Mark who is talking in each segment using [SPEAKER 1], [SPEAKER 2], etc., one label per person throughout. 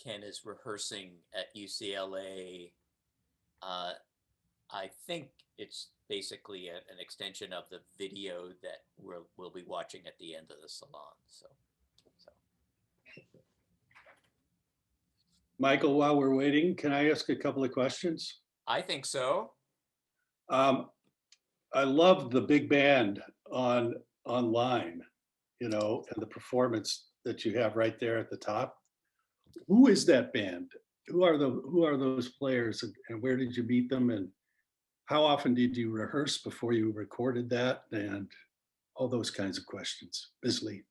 [SPEAKER 1] Ken is rehearsing at UCLA. Uh, I think it's basically an extension of the video that we'll be watching at the end of the salon. So
[SPEAKER 2] Michael, while we're waiting, can I ask a couple of questions?
[SPEAKER 1] I think so.
[SPEAKER 2] Um, I love the big band on online, and the performance that you have right there at the top. Who is that band? Who are those players, and where did you meet them, and how often did you rehearse before you recorded that, and all those kinds of questions? Bisley.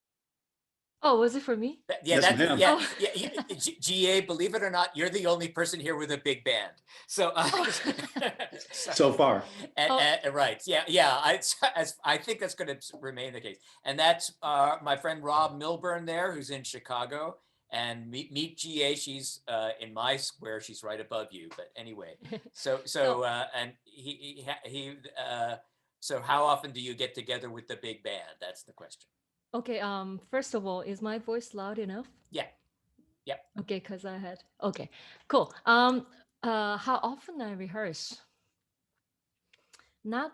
[SPEAKER 3] Oh, was it for me?
[SPEAKER 1] Yeah,
[SPEAKER 2] Yes,
[SPEAKER 1] that's
[SPEAKER 2] ma'am.
[SPEAKER 1] yeah,
[SPEAKER 3] Oh,
[SPEAKER 1] yeah, yeah. GA, believe it or not, you're the only person here with a big band. So,
[SPEAKER 3] oh,
[SPEAKER 1] so
[SPEAKER 2] So far.
[SPEAKER 3] oh,
[SPEAKER 1] right, yeah. I think that's going to remain the case, and that's my friend Rob Milburn there, who's in Chicago, and meet GA. She's in my square. She's right above you. But anyway,
[SPEAKER 3] no.
[SPEAKER 1] and so how often do you get together with the big band? That's the question.
[SPEAKER 3] Okay, first of all, is my voice loud enough?
[SPEAKER 1] Yeah, yeah.
[SPEAKER 3] Okay, because I had. Okay, cool. How often I rehearse? Not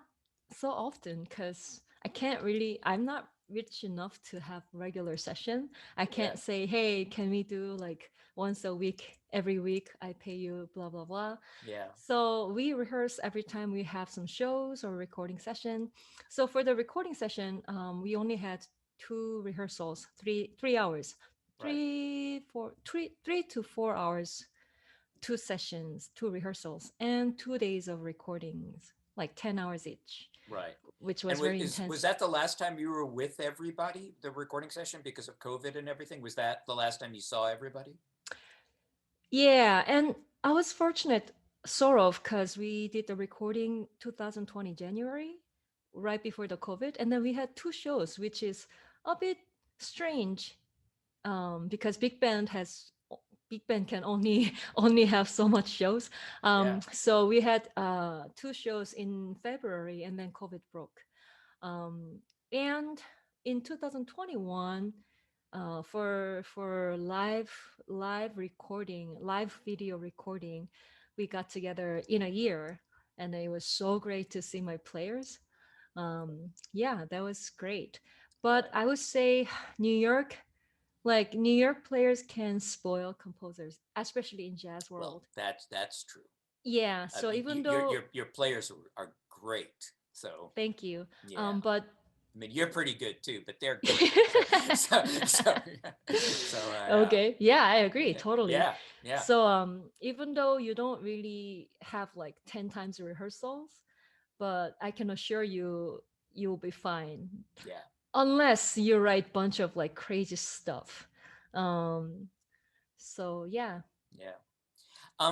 [SPEAKER 3] so often, because I'm not rich enough to have regular session. I
[SPEAKER 1] Yeah.
[SPEAKER 3] can't say, hey, can we do like once a week, every week, I pay you, blah, blah, blah.
[SPEAKER 1] Yeah.
[SPEAKER 3] So we rehearse every time we have some shows or recording session. So for the recording session, we only had two rehearsals, 3 hours,
[SPEAKER 1] Right.
[SPEAKER 3] 3 to 4 hours, two sessions, two rehearsals, and 2 days of recordings, like 10 hours each,
[SPEAKER 1] Right.
[SPEAKER 3] which
[SPEAKER 1] And
[SPEAKER 3] was very intense.
[SPEAKER 1] was that the last time you were with everybody, the recording session, because of COVID and everything? Was that the last time you saw everybody?
[SPEAKER 3] Yeah, and I was fortunate, sort of, because we did the recording 2020 January, right before the COVID, and then we had two shows, which is a bit strange, because big band can only only have so much shows.
[SPEAKER 1] Yeah.
[SPEAKER 3] So we had two shows in February, and then COVID broke. And in 2021, for live recording, live video recording, we got together in a year, and it was so great to see my players. Yeah, that was great. But
[SPEAKER 1] Right.
[SPEAKER 3] I would say New York, like New York players can spoil composers, especially in jazz
[SPEAKER 1] Well,
[SPEAKER 3] world.
[SPEAKER 1] that's true.
[SPEAKER 3] Yeah,
[SPEAKER 1] I
[SPEAKER 3] so
[SPEAKER 1] mean,
[SPEAKER 3] even though,
[SPEAKER 1] your players are great. So
[SPEAKER 3] thank you,
[SPEAKER 1] yeah.
[SPEAKER 3] but
[SPEAKER 1] I mean, you're pretty good too, but they're great. So yeah.
[SPEAKER 3] okay, yeah, I agree
[SPEAKER 1] Yeah.
[SPEAKER 3] totally.
[SPEAKER 1] Yeah. Yeah.
[SPEAKER 3] So even though you don't really have like 10 times rehearsals, but I can assure you you'll be fine,
[SPEAKER 1] Yeah.
[SPEAKER 3] unless you write bunch of like crazy stuff. Um so yeah.
[SPEAKER 1] Yeah.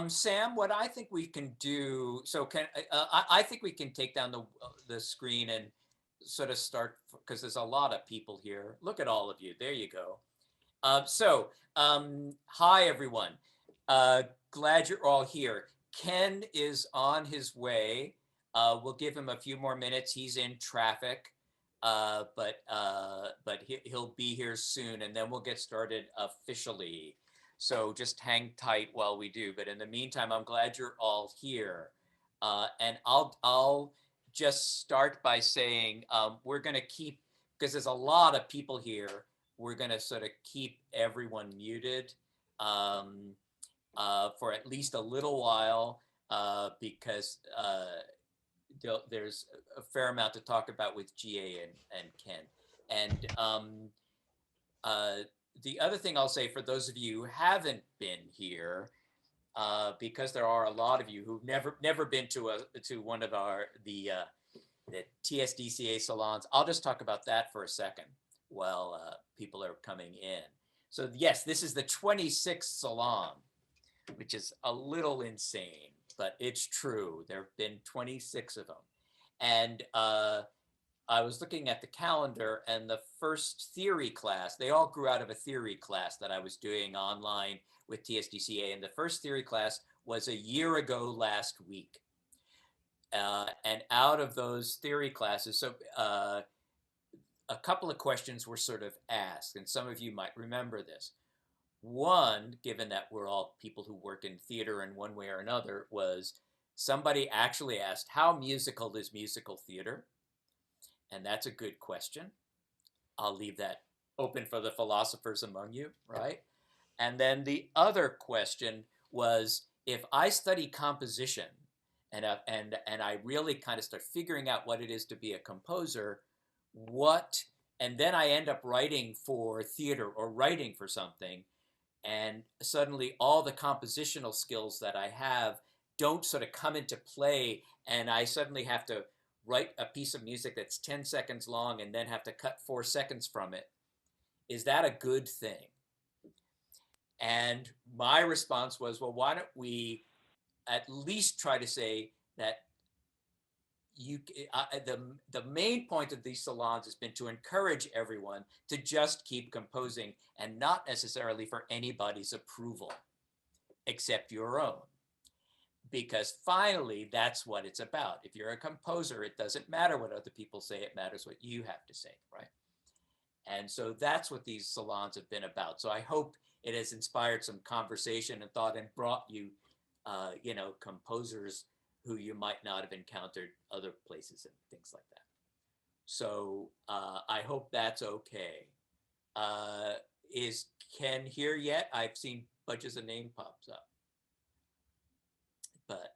[SPEAKER 1] Sam, what I think we can do, so I think we can take down the screen and sort of start because there's a lot of people here. Look at all of you. There you go. Hi everyone. Uh, Glad you're all here. Ken is on his way. We'll give him a few more minutes. He's in traffic, but he'll be here soon, and then we'll get started officially. So just hang tight while we do. But in the meantime, I'm glad you're all here, and I'll just start by saying we're going to keep because there's a lot of people here. We're going to sort of keep everyone muted for at least a little while because there's a fair amount to talk about with GA and Ken. And uh, the other thing I'll say for those of you who haven't been here, because there are a lot of you who've never been to one of the TSDCA salons, I'll just talk about that for a second while people are coming in. So yes, this is the 26th salon, which is a little insane, but it's true. There have been 26 of them. And I was looking at the calendar, and the first theory class, they all grew out of a theory class that I was doing online with TSDCA. And the first theory class was a year ago last week. And out of those theory classes, so a couple of questions were sort of asked, and some of you might remember this. One, given that we're all people who work in theater in one way or another, was somebody actually asked, how musical is musical theater? And that's a good question. I'll leave that open for the philosophers among you, right? And then the other question was, if I study composition and I really kind of start figuring out what it is to be a composer, what and then I end up writing for theater or writing for something, and suddenly all the compositional skills that I have don't sort of come into play, and I suddenly have to write a piece of music that's 10 seconds long and then have to cut 4 seconds from it. Is that a good thing? And my response was, well, why don't we at least try to say that you the main point of these salons has been to encourage everyone to just keep composing, and not necessarily for anybody's approval except your own, because finally that's what it's about. If you're a composer, it doesn't matter what other people say, it matters what you have to say, right? And so that's what these salons have been about. So I hope it has inspired some conversation and thought and brought you, composers who you might not have encountered other places and things like that. So I hope that's okay. Uh, is Ken here yet? I've seen bunches of name pops up, but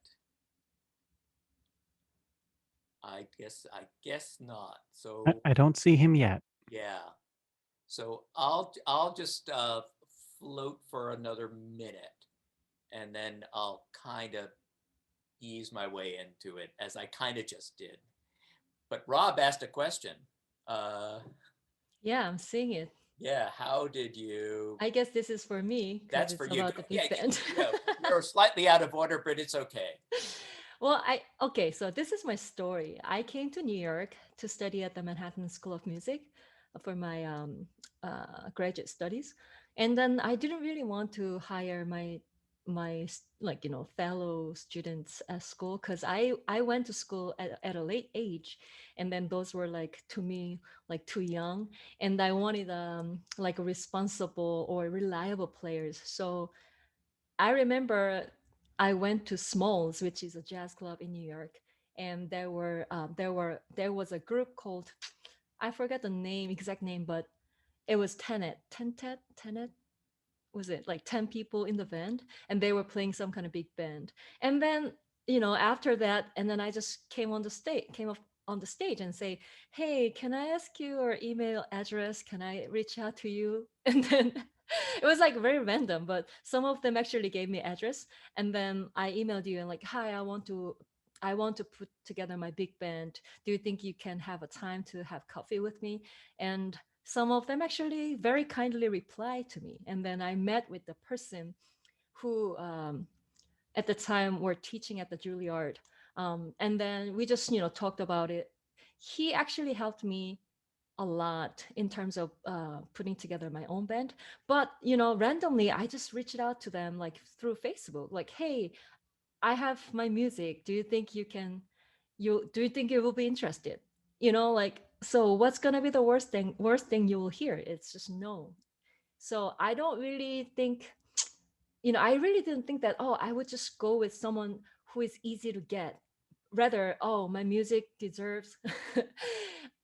[SPEAKER 1] I guess not. So
[SPEAKER 4] I don't see him yet.
[SPEAKER 1] yeah. So I'll just float for another minute, and then I'll kind of ease my way into it, as I kind of just did. But Rob asked a question. Uh,
[SPEAKER 3] Yeah, I'm seeing it.
[SPEAKER 1] yeah, how did you?
[SPEAKER 3] I guess this is for me because
[SPEAKER 1] That's for
[SPEAKER 3] it's
[SPEAKER 1] you.
[SPEAKER 3] about the
[SPEAKER 1] Yeah,
[SPEAKER 3] big band.
[SPEAKER 1] you're slightly out of order, but it's okay.
[SPEAKER 3] Well, okay, so this is my story. I came to New York to study at the Manhattan School of Music for my graduate studies, and then I didn't really want to hire like fellow students at school, because I went to school at a late age, and then those were like to me like too young, and I wanted like responsible or reliable players. So I remember I went to Smalls, which is a jazz club in New York, and there was a group called, I forgot the name, exact name, but it was Tenet, was it like 10 people in the band, and they were playing some kind of big band. And then after that, and then I just came up on the stage and say, hey, can I ask you your email address, can I reach out to you? And then it was like very random, but some of them actually gave me address, and then I emailed you and like, hi, I want to put together my big band, do you think you can have a time to have coffee with me? And some of them actually very kindly replied to me. And then I met with the person who at the time were teaching at the Juilliard. And then we just, talked about it. He actually helped me a lot in terms of putting together my own band. But, randomly, I just reached out to them like through Facebook, like, hey, I have my music. Do you think you will be interested? Like, so what's gonna be the worst thing you will hear? It's just no. So I don't really think, I really didn't think that, oh, I would just go with someone who is easy to get. Rather, oh, my music deserves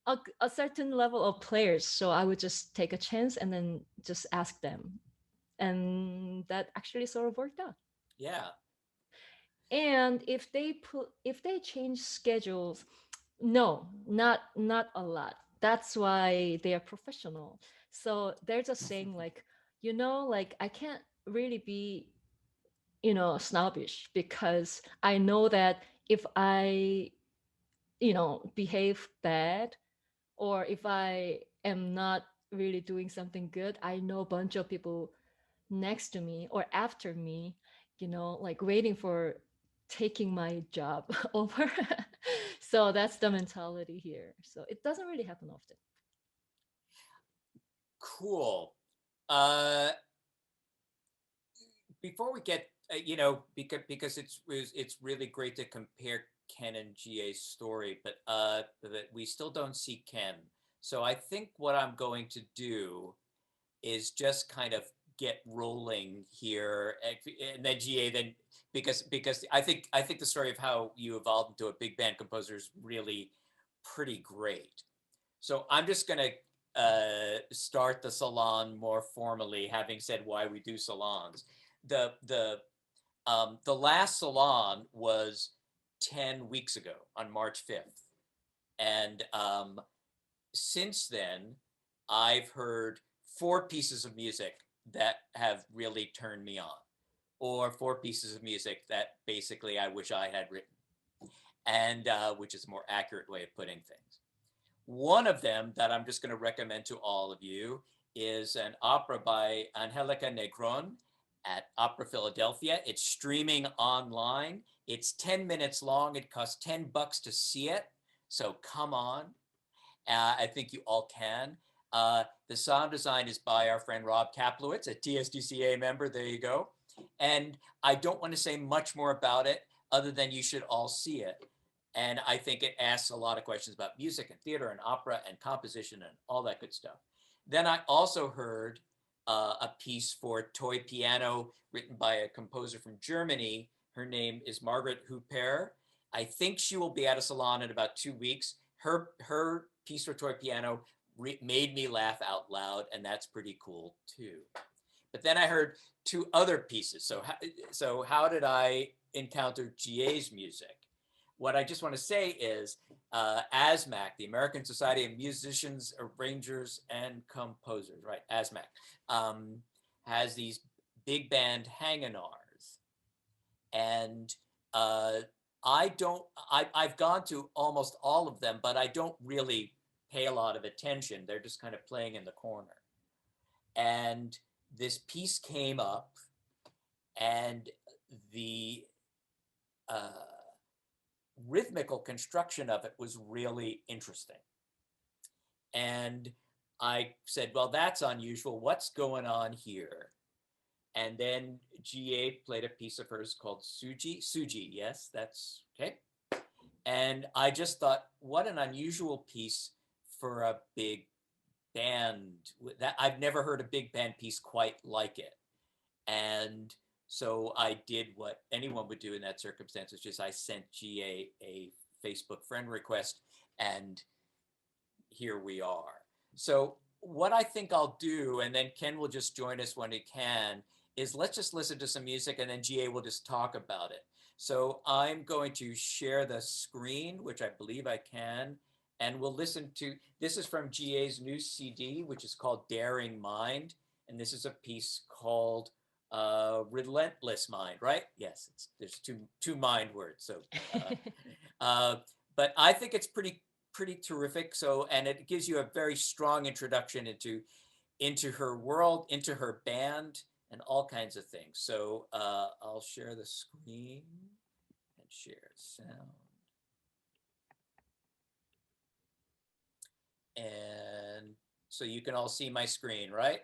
[SPEAKER 3] a certain level of players. So I would just take a chance and then just ask them. And that actually sort of worked out.
[SPEAKER 1] Yeah,
[SPEAKER 3] And if they change schedules, no, not a lot. That's why they are professional. So they're just saying like, like I can't really be, snobbish, because I know that if I, behave bad, or if I am not really doing something good, I know a bunch of people next to me or after me, like waiting for taking my job over. So that's the mentality here. So it doesn't really happen often.
[SPEAKER 1] cool. Uh, Before we get, because it's really great to compare Ken and GA's story, but we still don't see Ken. So I think what I'm going to do is just kind of get rolling here, and then GA, then because I think the story of how you evolved into a big band composer is really pretty great. So I'm just gonna start the salon more formally, having said why we do salons. The last salon was 10 weeks ago on March 5th, and since then I've heard 4 pieces of music that have really turned me on, or 4 pieces of music that basically I wish I had written, and which is a more accurate way of putting things. One of them that I'm just going to recommend to all of you is an opera by Angelica Negron at Opera Philadelphia. It's streaming online. It's 10 minutes long. It costs $10 to see it. So come on. I think you all can. The sound design is by our friend Rob Kaplowitz, a TSDCA member. There you go. And I don't want to say much more about it other than you should all see it. And I think it asks a lot of questions about music and theater and opera and composition and all that good stuff. Then I also heard a piece for toy piano written by a composer from Germany. Her name is Margaret Huppert. I think she will be at a salon in about 2 weeks. Her piece for toy piano made me laugh out loud, and that's pretty cool too. But then I heard 2 other pieces. So how did I encounter GA's music? What I just want to say is ASMAC, the American Society of Musicians, Arrangers, and Composers, right? ASMAC has these big band hang-in-ars, and I've gone to almost all of them, but I don't really pay a lot of attention. They're just kind of playing in the corner. And this piece came up, and the rhythmical construction of it was really interesting. And I said, well, that's unusual. What's going on here? And then GA played a piece of hers called Suji. Yes, that's okay. And I just thought, what an unusual piece for a big band. That I've never heard a big band piece quite like it. And so I did what anyone would do in that circumstance, which is I sent GA a Facebook friend request, and here we are. So what I think I'll do, and then Ken will just join us when he can, is let's just listen to some music, and then GA will just talk about it. So I'm going to share the screen, which I believe I can, and we'll listen to, this is from GA's new CD, which is called Daring Mind, and this is a piece called Relentless Mind, right? Yes, there's two mind words. So, but I think it's pretty terrific. So, and it gives you a very strong introduction into her world, into her band, and all kinds of things. So I'll share the screen and share sound. And so you can all see my screen, right?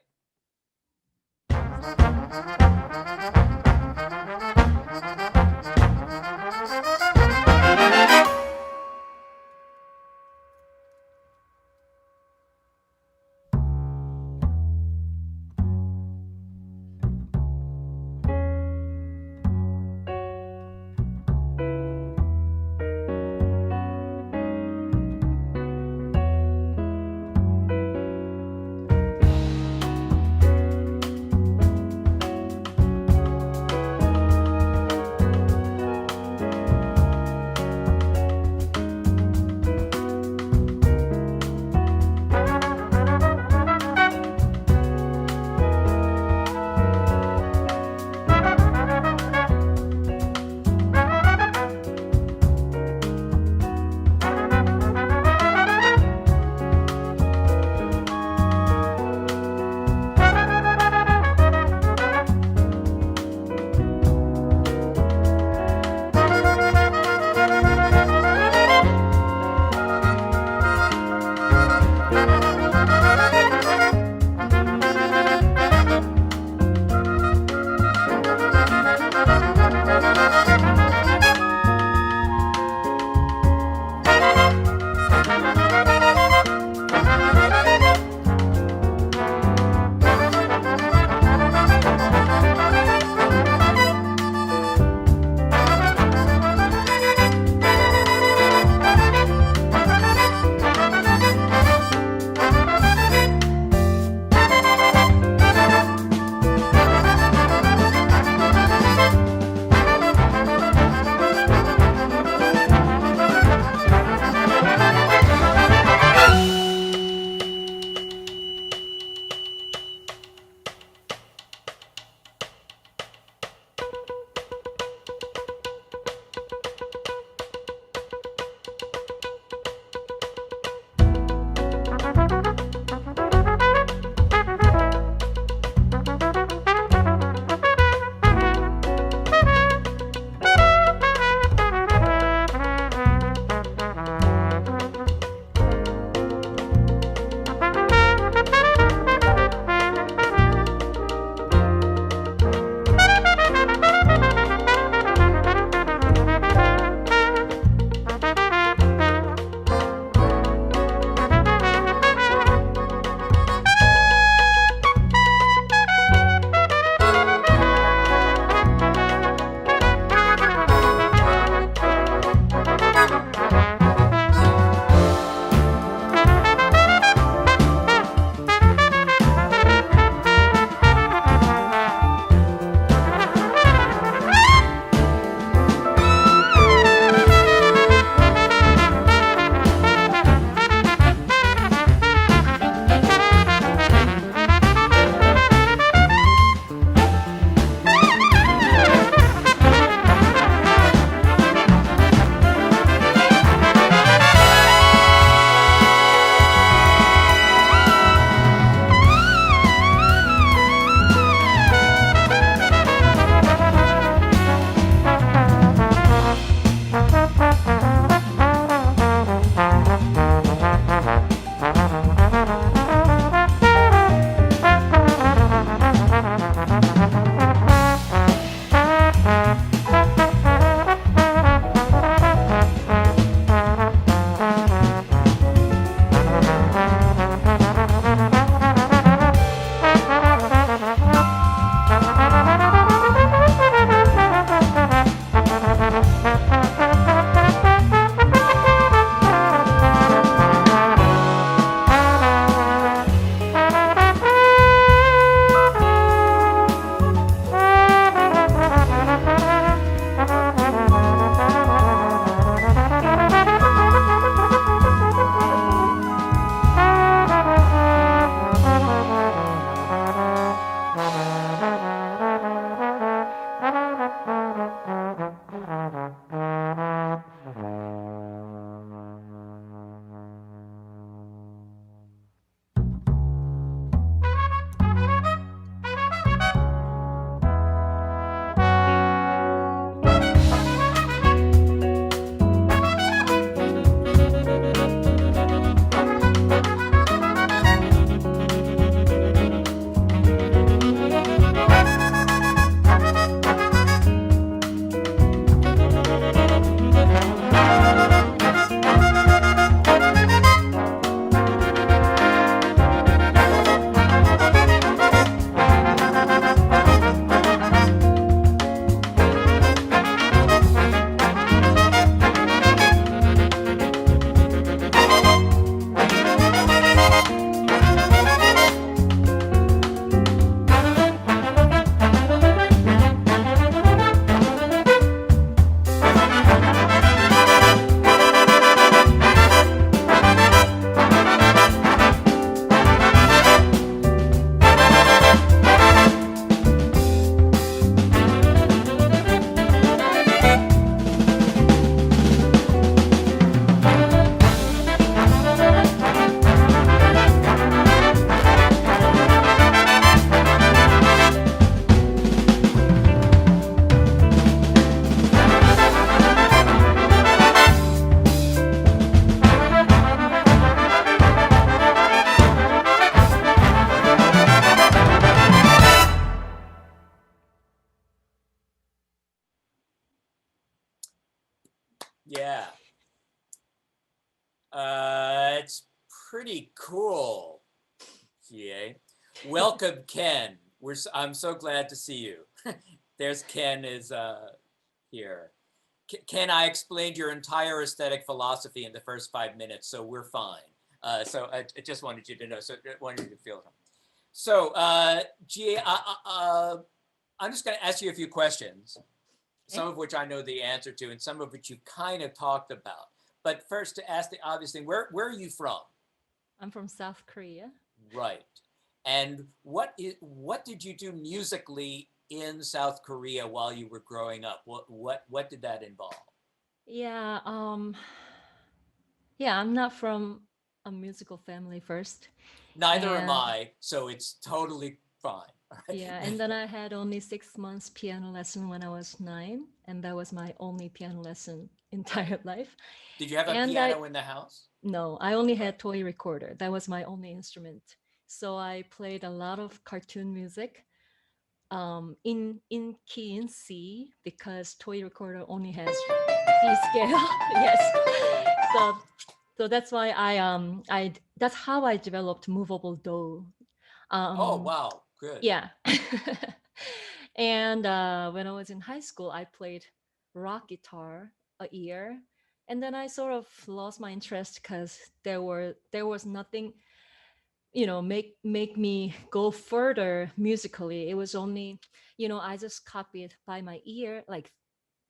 [SPEAKER 1] Yeah. It's pretty cool. GA. Welcome, Ken. I'm so glad to see you. There's Ken is here. Ken, I explained your entire aesthetic philosophy in the first 5 minutes, so we're fine. So I just wanted you to know. So I wanted you to feel it. So GA, I'm just going to ask you a few questions, some of which I know the answer to, and some of which you kind of talked about. But first, to ask the obvious thing, where are you from?
[SPEAKER 3] I'm from South Korea.
[SPEAKER 1] Right. And what did you do musically in South Korea while you were growing up? What did that involve?
[SPEAKER 3] Yeah, yeah, I'm not from a musical family first.
[SPEAKER 1] Neither am
[SPEAKER 3] And
[SPEAKER 1] I, so it's totally fine. All right.
[SPEAKER 3] yeah, and then I had only 6 months piano lesson when I was 9, and that was my only piano lesson
[SPEAKER 1] Right.
[SPEAKER 3] entire life.
[SPEAKER 1] Did you have a
[SPEAKER 3] And I
[SPEAKER 1] piano in the house?
[SPEAKER 3] no, I only
[SPEAKER 1] Right.
[SPEAKER 3] had toy recorder. That was my only instrument. So I played a lot of cartoon music in key in C because toy recorder only has C scale. Yes. So so that's why I that's how I developed movable do.
[SPEAKER 1] Oh,
[SPEAKER 3] Um
[SPEAKER 1] wow. Good.
[SPEAKER 3] yeah. And when I was in high school, I played rock guitar a year, and then I sort of lost my interest because there was nothing, make me go further musically. It was only, I just copied by my ear, like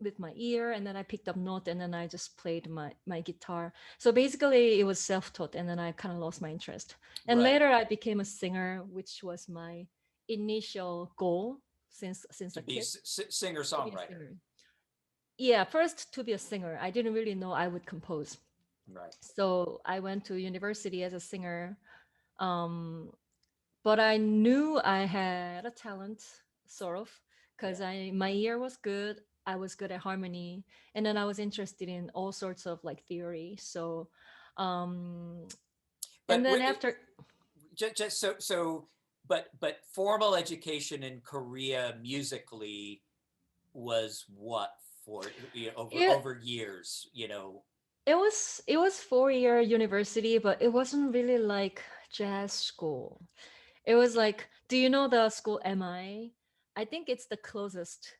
[SPEAKER 3] with my ear, and then I picked up note, and then I just played my guitar. So basically, it was self-taught, and then I kind of lost my interest. And
[SPEAKER 1] Right.
[SPEAKER 3] later, I became a singer, which was my initial goal since
[SPEAKER 1] To
[SPEAKER 3] a
[SPEAKER 1] be
[SPEAKER 3] kid,
[SPEAKER 1] singer
[SPEAKER 3] to be a
[SPEAKER 1] songwriter.
[SPEAKER 3] singer. Yeah, first to be a singer. I didn't really know I would compose.
[SPEAKER 1] Right.
[SPEAKER 3] So I went to university as a singer. Um, but I knew I had a talent, sort of,
[SPEAKER 1] Yeah.
[SPEAKER 3] because I my ear was good. I was good at harmony, and then I was interested in all sorts of like theory. So, um, and
[SPEAKER 1] But
[SPEAKER 3] then after,
[SPEAKER 1] just but formal education in Korea musically was what for
[SPEAKER 3] it
[SPEAKER 1] over years,
[SPEAKER 3] it was 4 year university, but it wasn't really like jazz school. It was like, do you know the school MI? I think it's the closest.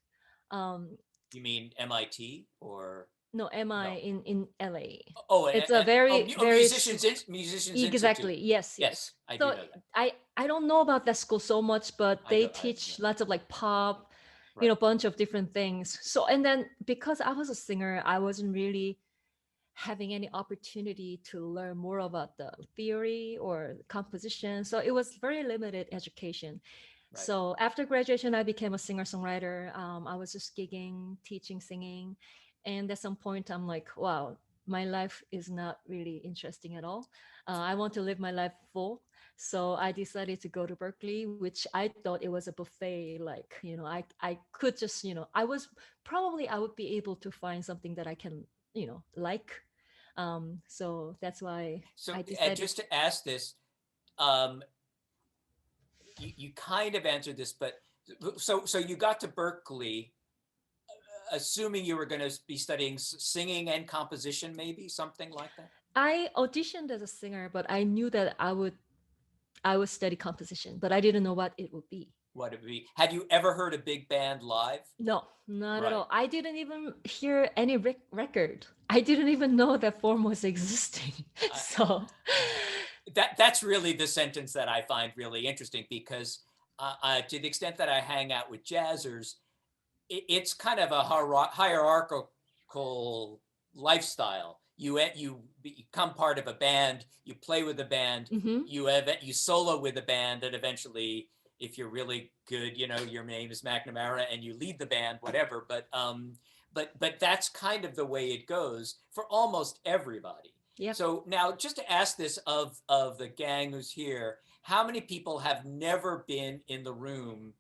[SPEAKER 3] Um,
[SPEAKER 1] You mean MIT or
[SPEAKER 3] no, MI
[SPEAKER 1] no?
[SPEAKER 3] in LA.
[SPEAKER 1] Oh,
[SPEAKER 3] It's a very very
[SPEAKER 1] Musicians Institute.
[SPEAKER 3] exactly, yes, yes.
[SPEAKER 1] Yes, I do
[SPEAKER 3] So
[SPEAKER 1] know that.
[SPEAKER 3] I don't know about that school so much, but
[SPEAKER 1] I
[SPEAKER 3] they
[SPEAKER 1] do. I know.
[SPEAKER 3] teach lots of like pop,
[SPEAKER 1] Right.
[SPEAKER 3] bunch of different things. So and then because I was a singer, I wasn't really having any opportunity to learn more about the theory or composition. So it was very limited education.
[SPEAKER 1] Right.
[SPEAKER 3] So after graduation, I became a singer songwriter. I was just gigging, teaching, singing. And at some point, I'm like, wow, my life is not really interesting at all. I want to live my life full. So I decided to go to Berkeley, which I thought it was a buffet. Like, I could just, I would be able to find something that I can, like. So that's why
[SPEAKER 1] So
[SPEAKER 3] I decided.
[SPEAKER 1] just to ask this, um, you kind of answered this, but so you got to Berkeley, assuming you were going to be studying singing and composition, maybe something like that.
[SPEAKER 3] I auditioned as a singer, but I knew that I would study composition, but I didn't know what it would be.
[SPEAKER 1] What it would be? Had you ever heard a big band live?
[SPEAKER 3] No, not at
[SPEAKER 1] Right.
[SPEAKER 3] all. I didn't even hear any record. I didn't even know that form was existing.
[SPEAKER 1] I,
[SPEAKER 3] So,
[SPEAKER 1] that's really the sentence that I find really interesting because to the extent that I hang out with jazzers, it's kind of a hierarchical lifestyle. You become part of a band, you play with a band,
[SPEAKER 3] mhm.
[SPEAKER 1] you solo with a band, and eventually, if you're really good, your name is McNamara and you lead the band, whatever. But that's kind of the way it goes for almost everybody.
[SPEAKER 3] Yep.
[SPEAKER 1] So now, just to ask this of the gang who's here, how many people have never been in the room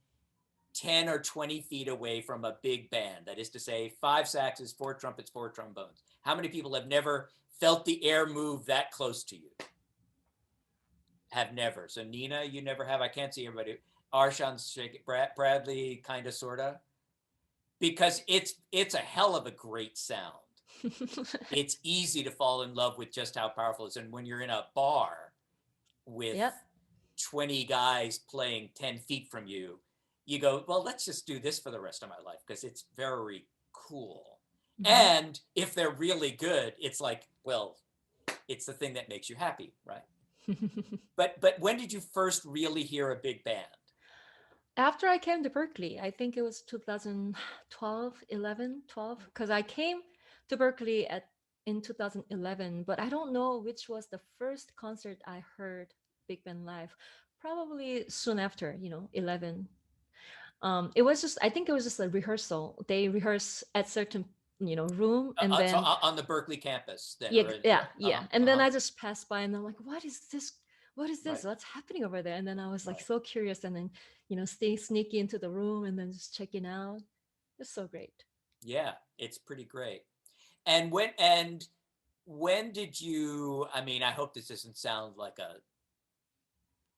[SPEAKER 1] 10 or 20 feet away from a big band? That is to say, 5 saxes, 4 trumpets, 4 trombones. How many people have never felt the air move that close to you? Have never. So Nina, you never have. I can't see everybody. Arshan's shaking. Bradley, kind of, sorta. Because it's a hell of a great sound. It's easy to fall in love with just how powerful it is. And when you're in a bar with
[SPEAKER 3] Yep.
[SPEAKER 1] 20 guys playing 10 feet from you, you go, well, let's just do this for the rest of my life because it's very cool.
[SPEAKER 3] Mhm.
[SPEAKER 1] And if they're really good, it's like, well, it's the thing that makes you happy, right? But when did you first really hear a big band?
[SPEAKER 3] After I came to Berkeley, I think it was 2012, 11, 12, because I came to Berkeley at in 2011, but I don't know which was the first concert I heard big band live. Probably soon after, 11. It was just, I think it was just a rehearsal. They rehearse at certain, room, and
[SPEAKER 1] So
[SPEAKER 3] then
[SPEAKER 1] on the Berkeley campus, then,
[SPEAKER 3] yeah,
[SPEAKER 1] or in,
[SPEAKER 3] yeah,
[SPEAKER 1] right?
[SPEAKER 3] yeah. And then I just passed by and I'm like, what is this? What is this?
[SPEAKER 1] Right,
[SPEAKER 3] What's happening over there? And then I was like
[SPEAKER 1] right.
[SPEAKER 3] so curious, and then, staying sneaky into the room and then just checking out. It's so great.
[SPEAKER 1] Yeah, it's pretty great. And when did you? I mean, I hope this doesn't sound like a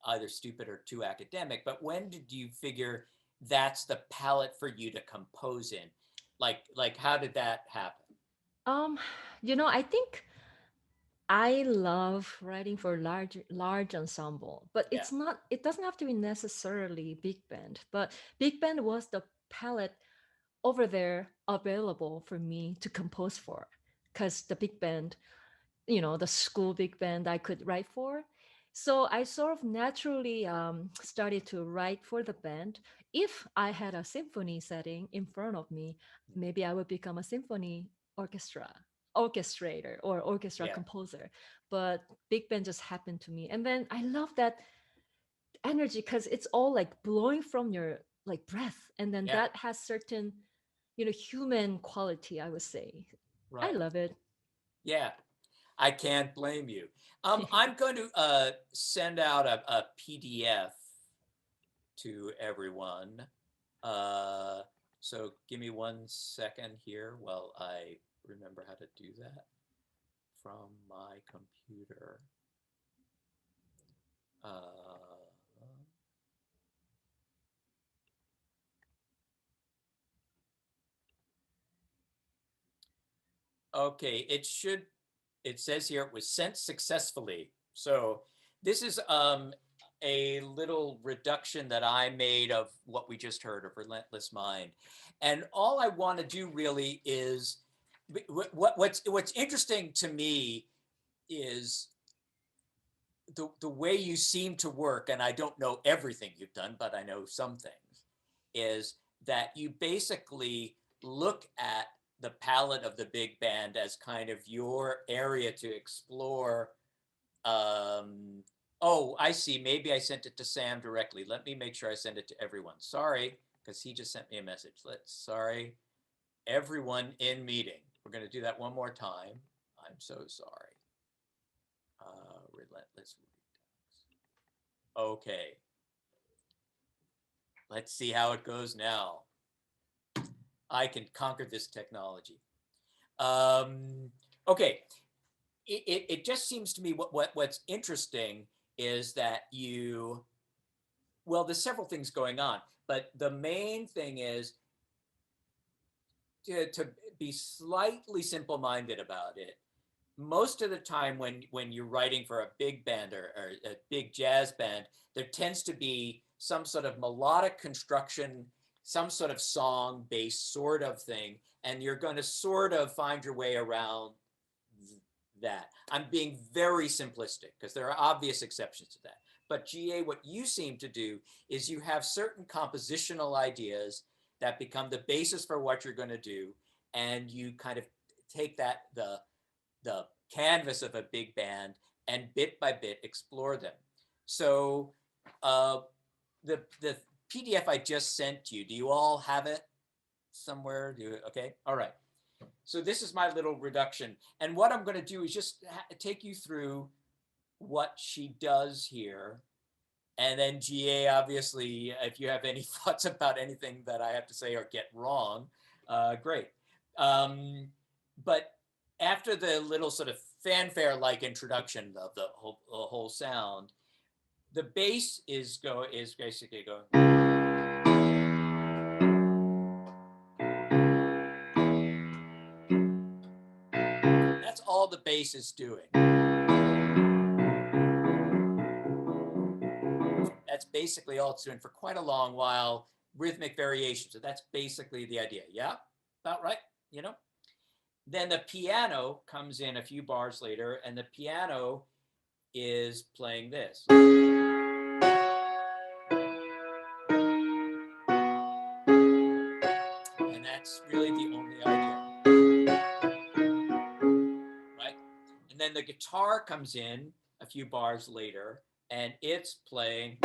[SPEAKER 1] either stupid or too academic, but when did you figure that's the palette for you to compose in? Like how did that happen?
[SPEAKER 3] Um, I think I love writing for large ensemble, but
[SPEAKER 1] Yeah,
[SPEAKER 3] it doesn't have to be necessarily big band, but big band was the palette over there available for me to compose for, because the big band, the school big band I could write for. So I sort of naturally started to write for the band. If I had a symphony setting in front of me, maybe I would become a symphony orchestrator or orchestra
[SPEAKER 1] yeah,
[SPEAKER 3] composer. But big band just happened to me. And then I love that energy because it's all like blowing from your like breath. And then
[SPEAKER 1] yeah.
[SPEAKER 3] that has certain, human quality, I would say. I
[SPEAKER 1] Right.
[SPEAKER 3] love it.
[SPEAKER 1] Yeah, I can't blame you. I'm going to send out a PDF to everyone. Uh, so give me 1 second here while I remember how to do that from my computer. Uh, okay, it says here it was sent successfully. So this is a little reduction that I made of what we just heard of Relentless Mind. And all I want to do really is what's interesting to me is the way you seem to work, and I don't know everything you've done, but I know some things, is that you basically look at the palette of the big band as kind of your area to explore. Oh, I see. Maybe I sent it to Sam directly. Let me make sure I send it to everyone. Sorry, because he just sent me a message. Sorry, everyone in meeting. We're going to do that one more time. I'm so sorry. Relentless. Okay, let's see how it goes now. I can conquer this technology. Um, okay, it just seems to me what's interesting is that well, there's several things going on, but the main thing is to be slightly simple-minded about it. Most of the time when you're writing for a big band or a big jazz band, there tends to be some sort of melodic construction, some sort of song based sort of thing, and you're going to sort of find your way around that. I'm being very simplistic because there are obvious exceptions to that. But GA, what you seem to do is you have certain compositional ideas that become the basis for what you're going to do, and you kind of take the canvas of a big band and bit by bit explore them. So uh, the PDF I just sent you, do you all have it somewhere? Okay, all right. So this is my little reduction. And what I'm going to do is just take you through what she does here. And then GA, obviously, if you have any thoughts about anything that I have to say or get wrong, great. But after the little sort of fanfare-like introduction of the whole sound, the bass is basically going. that's all the bass is doing. That's basically all it's doing for quite a long while, rhythmic variation. So that's basically the idea. Yeah, about right, you know? Then the piano comes in a few bars later, and the piano is playing this. And that's really the only idea. Right? And then the guitar comes in a few bars later, and it's playing.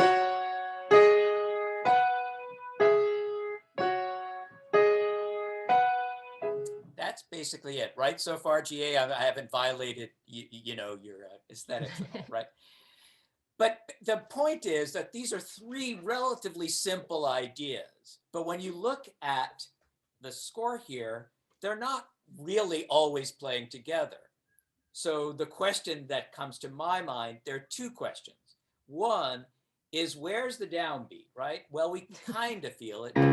[SPEAKER 1] That's basically it, right? So far, GA, I haven't violated, your aesthetics at all, right? But the point is that these are three relatively simple ideas. But when you look at the score here, they're not really always playing together. So the question that comes to my mind, there are two questions. One is, where's the downbeat, right? Well, we kind of feel it. But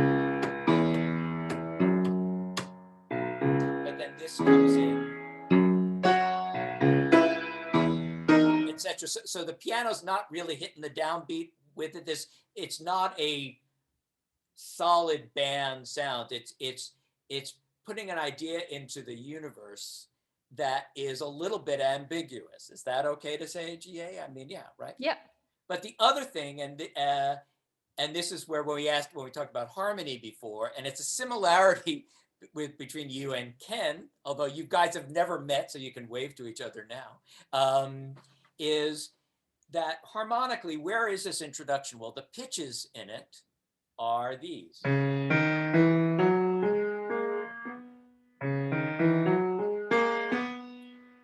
[SPEAKER 1] then this comes in, etc. So the piano's not really hitting the downbeat with it. It's not a solid band sound. It's putting an idea into the universe that is a little bit ambiguous. Is that okay to say, GA? I mean, yeah, right?
[SPEAKER 3] Yeah.
[SPEAKER 1] But the other thing, and this is where when we talked about harmony before, and it's a similarity between you and Ken, although you guys have never met, so you can wave to each other now, is that harmonically, where is this introduction? Well, the pitches in it are these.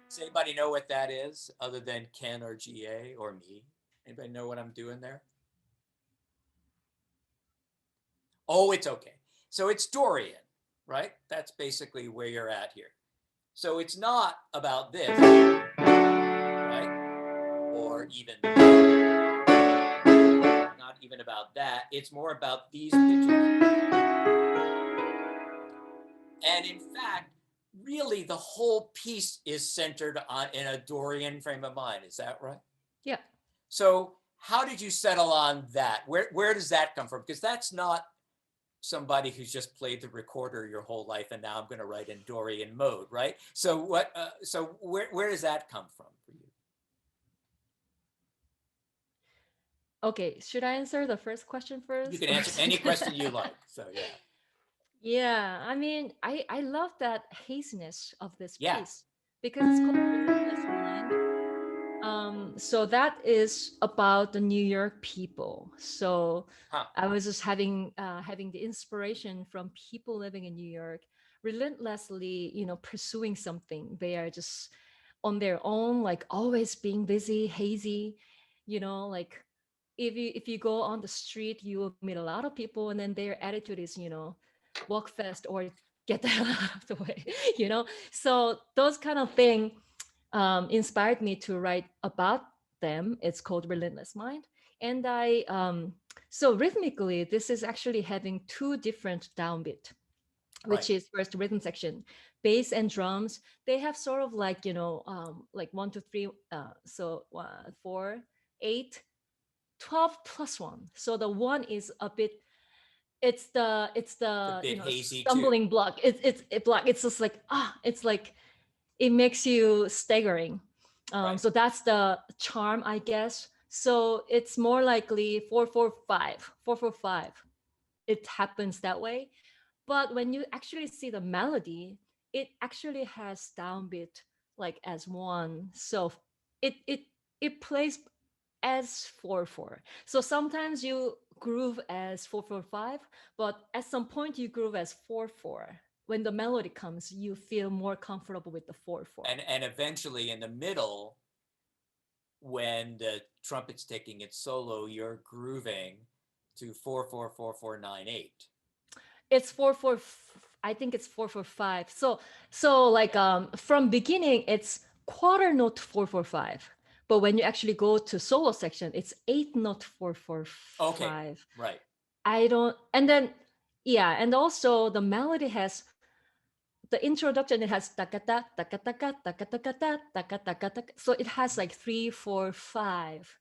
[SPEAKER 1] Does anybody know what that is other than Ken or GA or me? Anybody know what I'm doing there? Oh, it's okay. So it's Dorian, right? That's basically where you're at here. So it's not about this, right? Or even not even about that. It's more about these pitches. And in fact, really the whole piece is centered in a Dorian frame of mind. Is that right?
[SPEAKER 3] Yeah.
[SPEAKER 1] So how did you settle on that? Where does that come from? Because that's not somebody who's just played the recorder your whole life and now I'm going to write in Dorian mode, right? So what? So where does that come from for you?
[SPEAKER 3] Okay, should I answer the first question first?
[SPEAKER 1] You can answer any question you like. So yeah.
[SPEAKER 3] Yeah, I mean, I love that haziness of this
[SPEAKER 1] Yeah.
[SPEAKER 3] piece because it's called Relentless Mind. So that is about the New York people. So I was just having the inspiration from people living in New York, relentlessly, pursuing something. They are just on their own, like always being busy, hazy, like if you go on the street, you will meet a lot of people, and then their attitude is, walk fast or get the hell out of the way, So those kind of thing inspired me to write about them. It's called Relentless Mind. And so rhythmically, this is actually having two different downbeat, which is first rhythm section, bass and drums. They have sort of like, like 1, 2, 3, so 4, 8, 12 plus 1. So the one is a bit, it's the
[SPEAKER 1] hazy
[SPEAKER 3] stumbling
[SPEAKER 1] too.
[SPEAKER 3] block. It's just like, it's like, it makes you staggering. So that's the charm, I guess. So it's more likely 4/4/5, 4/4/5. It happens that way. But when you actually see the melody, it actually has downbeat like as one. So it plays as 4/4. So sometimes you groove as 4/4/5, but at some point you groove as 4/4. When the melody comes, you feel more comfortable with the 4/4.
[SPEAKER 1] And eventually in the middle, when the trumpet's taking its solo, you're grooving to 4/4/4/4/9/8.
[SPEAKER 3] It's 4/4. I think it's 4/4/5. So like from beginning, it's quarter note 4/4/5. But when you actually go to solo section, it's 8 note 4/4/5.
[SPEAKER 1] Okay, right.
[SPEAKER 3] I don't, and then yeah, and also the melody has the introduction, it has takata takataka takatakata takatakata. So it has like 3 4 5,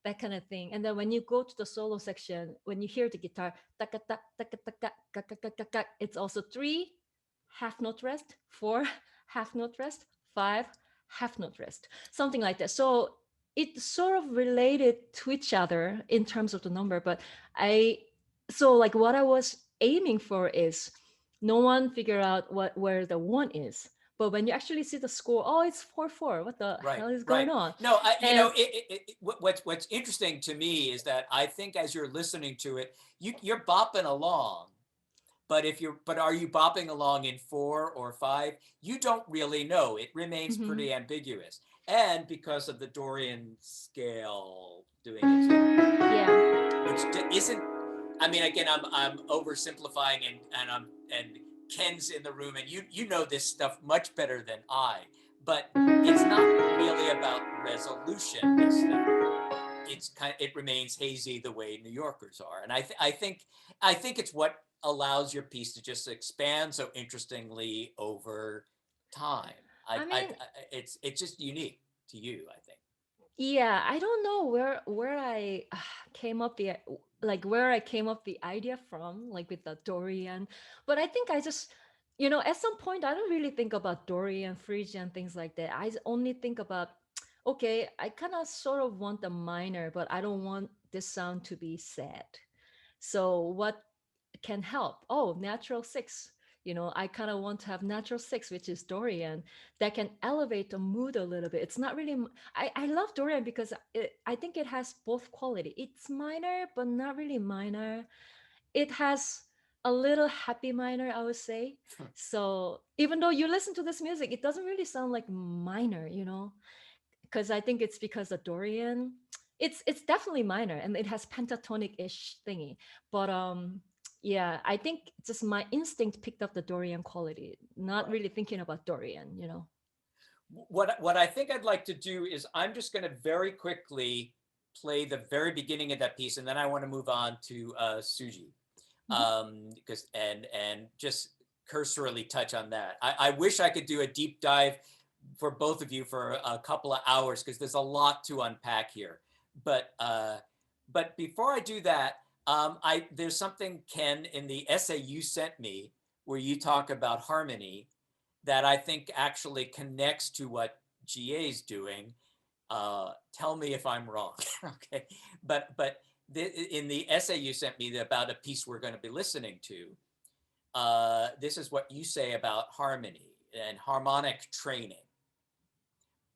[SPEAKER 3] that kind of thing. And then when you go to the solo section, when you hear the guitar, takata takataka kakakakaka, it's also 3 half note rest, 4 half note rest, 5 half note rest, something like that. So it sort of related to each other in terms of the number. But I so like what I was aiming for is no one figure out where the one is. But when you actually see the score, oh, it's 4 4. What the
[SPEAKER 1] Right,
[SPEAKER 3] hell is going
[SPEAKER 1] right.
[SPEAKER 3] on?
[SPEAKER 1] No,
[SPEAKER 3] And
[SPEAKER 1] what's interesting to me is that I think as you're listening to it, you're bopping along, but are you bopping along in 4 or 5? You don't really know. It remains
[SPEAKER 3] mhm.
[SPEAKER 1] pretty ambiguous, and because of the Dorian scale doing its thing,
[SPEAKER 3] Yeah.
[SPEAKER 1] which isn't. I mean, again, I'm oversimplifying, and Ken's in the room, and you know this stuff much better than I. But it's not really about resolution. This thing, it remains hazy the way New Yorkers are, and I think it's what allows your piece to just expand so interestingly over time.
[SPEAKER 3] I mean,
[SPEAKER 1] It's just unique to you, I think.
[SPEAKER 3] yeah, I don't know where I came up the where I came up the idea from, like with the Dorian. But I think I just, at some point I don't really think about Dorian, Phrygian, things like that. only think about, okay, I kind of sort of want the minor, but I don't want this sound to be sad. So what can help? Oh, natural six. I kind of want to have natural six, which is Dorian, that can elevate the mood a little bit. It's not really, I love Dorian because I think it has both quality. It's minor, but not really minor. It has a little happy minor, I would say. So even though you listen to this music, it doesn't really sound like minor, because I think it's because the Dorian, it's definitely minor and it has pentatonic-ish thingy. But yeah, I think just my instinct picked up the Dorian quality, not
[SPEAKER 1] Right.
[SPEAKER 3] really thinking about Dorian.
[SPEAKER 1] What I think I'd like to do is I'm just going to very quickly play the very beginning of that piece, and then I want to move on to Suji,
[SPEAKER 3] Mhm.
[SPEAKER 1] because and just cursorily touch on that. I wish I could do a deep dive for both of you for a couple of hours because there's a lot to unpack here. But before I do that, I there's something, Ken, in the essay you sent me where you talk about harmony that I think actually connects to what GA's doing. Tell me if I'm wrong. Okay, but in the essay you sent me about a piece we're going to be listening to, this is what you say about harmony and harmonic training.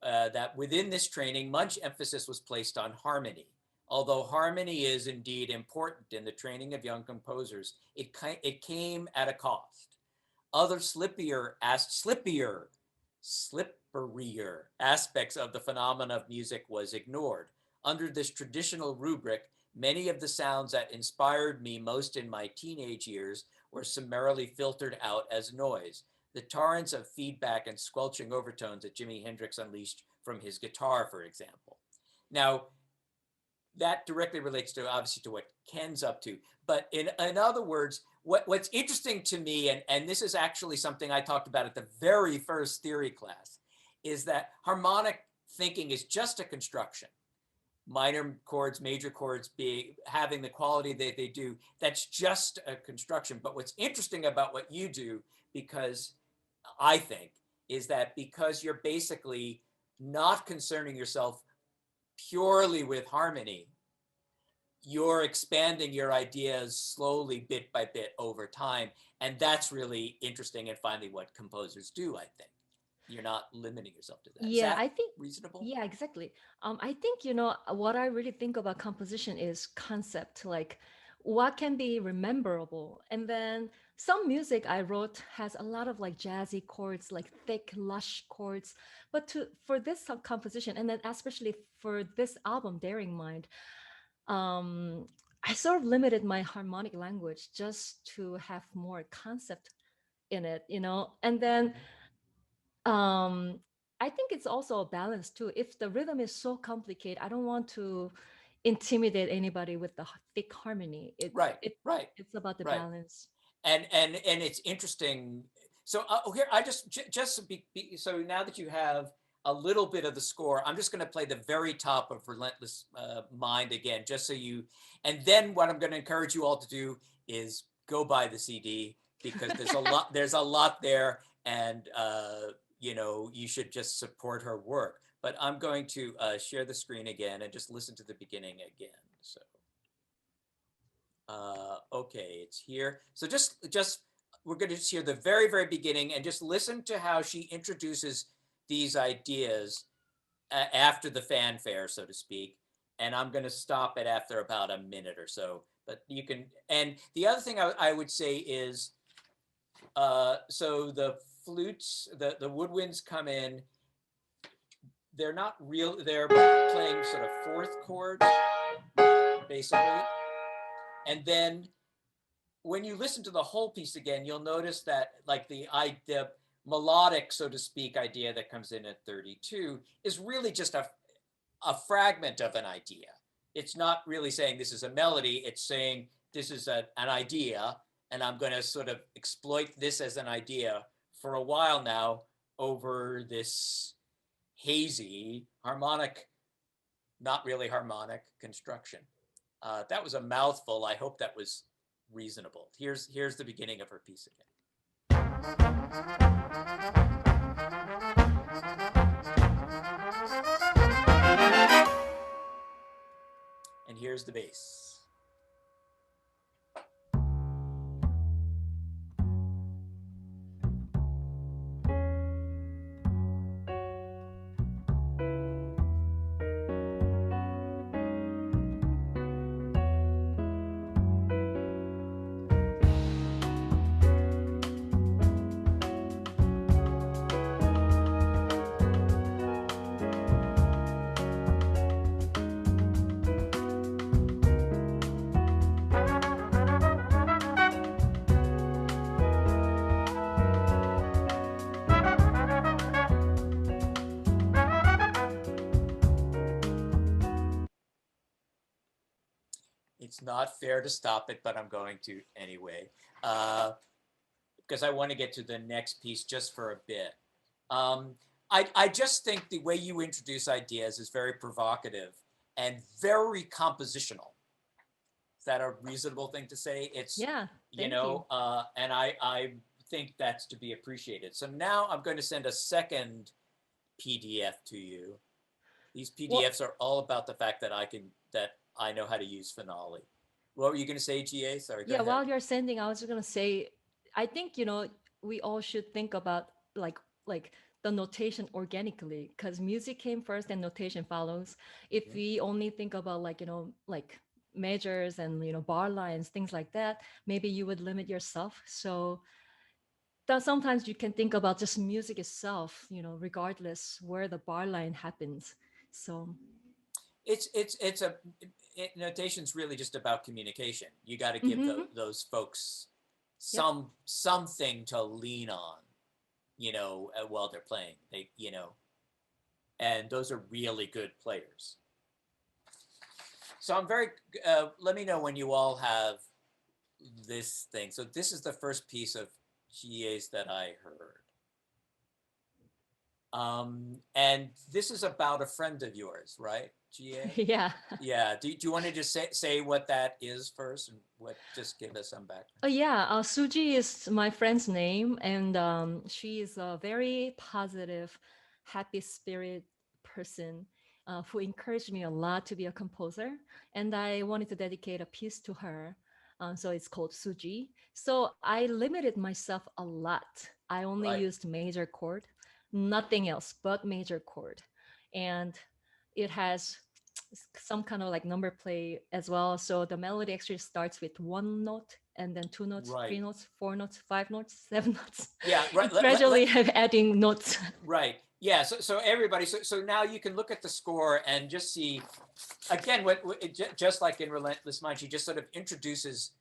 [SPEAKER 1] That within this training, much emphasis was placed on harmony. Although harmony is indeed important in the training of young composers, it came at a cost. Other slipperier aspects of the phenomena of music was ignored. Under this traditional rubric, many of the sounds that inspired me most in my teenage years were summarily filtered out as noise. The torrents of feedback and squelching overtones that Jimi Hendrix unleashed from his guitar, for example. Now, that directly relates to obviously to what Ken's up to. But in other words, what's interesting to me, and this is actually something I talked about at the very first theory class, is that harmonic thinking is just a construction. Minor chords, major chords being having the quality that they do, that's just a construction. But what's interesting about what you do, because I think, is that because you're basically not concerning yourself purely with harmony, you're expanding your ideas slowly, bit by bit, over time. And that's really interesting, and finally what composers do, I think. You're not limiting yourself to that. Is
[SPEAKER 3] Yeah,
[SPEAKER 1] that
[SPEAKER 3] I think,
[SPEAKER 1] reasonable?
[SPEAKER 3] yeah, exactly. I think, what I really think about composition is concept, like what can be rememberable. And then some music I wrote has a lot of like jazzy chords, like thick, lush chords. But for this composition, and then especially for this album, Daring Mind, um, I sort of limited my harmonic language just to have more concept in it. And then
[SPEAKER 1] Mhm.
[SPEAKER 3] um I think it's also a balance too. If the rhythm is so complicated, I don't want to intimidate anybody with the thick harmony. it
[SPEAKER 1] Right,
[SPEAKER 3] it
[SPEAKER 1] right,
[SPEAKER 3] it's about the
[SPEAKER 1] right.
[SPEAKER 3] balance.
[SPEAKER 1] And it's interesting. So here, I just so now that you have a little bit of the score, I'm just going to play the very top of Relentless Mind again, just so you. And then what I'm going to encourage you all to do is go buy the CD because there's a lot. There's a lot there, and you know, you should just support her work. But I'm going to share the screen again and just listen to the beginning again. So. Okay, it's here. So just we're going to hear the very, very beginning and just listen to how she introduces these ideas after the fanfare, so to speak. And I'm going to stop it after about a minute or so. But you can, and the other thing I would say is, so the flutes, the woodwinds come in. They're not real. They're playing sort of fourth chords, basically, and then when you listen to the whole piece again, you'll notice that like the melodic, so to speak, idea that comes in at 32 is really just a fragment of an idea. It's not really saying this is a melody. It's saying this is an idea, and I'm going to sort of exploit this as an idea for a while now over this hazy harmonic, not really harmonic construction. That was a mouthful. I hope that was reasonable. Here's the beginning of her piece again. And here's the bass. It's not fair to stop it, but I'm going to anyway, because I want to get to the next piece just for a bit. I just think the way you introduce ideas is very provocative and very compositional. Is that a reasonable thing to say? It's,
[SPEAKER 3] Yeah,
[SPEAKER 1] you
[SPEAKER 3] thank
[SPEAKER 1] know, and I think that's to be appreciated. So now I'm going to send a second PDF to you. These
[SPEAKER 3] Well,
[SPEAKER 1] PDFs are all about the fact that I know how to use Finale. What were you going to say, GA? Sorry, go
[SPEAKER 3] yeah,
[SPEAKER 1] ahead.
[SPEAKER 3] while you're sending, I was just gonna say, I think, we all should think about like the notation organically, because music came first and notation follows. If
[SPEAKER 1] Yeah.
[SPEAKER 3] we only think about like measures and bar lines, things like that, maybe you would limit yourself. So that sometimes you can think about just music itself, regardless where the bar line happens. So
[SPEAKER 1] It's notation's really just about communication. You got to give
[SPEAKER 3] mhm,
[SPEAKER 1] those folks
[SPEAKER 3] yep.
[SPEAKER 1] something to lean on, while they're playing. And those are really good players. So I'm very. Let me know when you all have this thing. So this is the first piece of GA's that I heard. And this is about a friend of yours, right, GA?
[SPEAKER 3] Yeah.
[SPEAKER 1] Yeah. Do you want to just say what that is first, and just give us some background?
[SPEAKER 3] Yeah, Suji is my friend's name, and she is a very positive, happy spirit person who encouraged me a lot to be a composer. And I wanted to dedicate a piece to her. So it's called Suji. So I limited myself a lot. I only
[SPEAKER 1] Right.
[SPEAKER 3] used major chord, nothing else but major chord. And it has some kind of like number play as well. So the melody actually starts with one note and then two notes,
[SPEAKER 1] Right.
[SPEAKER 3] three notes, four notes, five notes, seven notes.
[SPEAKER 1] Yeah. Right.
[SPEAKER 3] Gradually adding notes.
[SPEAKER 1] Right. Yeah. So everybody. So now you can look at the score and just see, again, just like in Relentless Mind, she just sort of introduces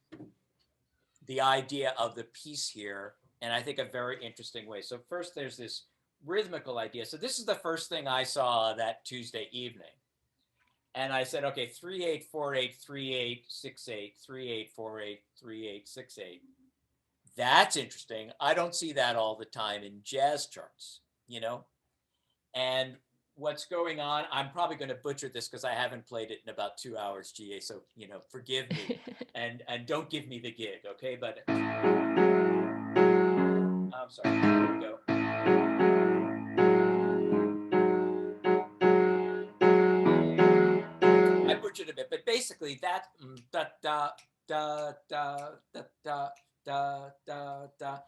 [SPEAKER 1] the idea of the piece here, and I think a very interesting way. So first, there's this rhythmical idea. So this is the first thing I saw that Tuesday evening. And I said, okay, 3/8, 4/8, 3/8, 6/8, 3/8, 4/8, 3/8, 6/8. That's interesting. I don't see that all the time in jazz charts, you know? And what's going on, I'm probably going to butcher this because I haven't played it in about 2 hours, GA. So, forgive me and don't give me the gig, okay? But I'm sorry. Here we go. I butchered a bit, but basically that da da da da da da da da da.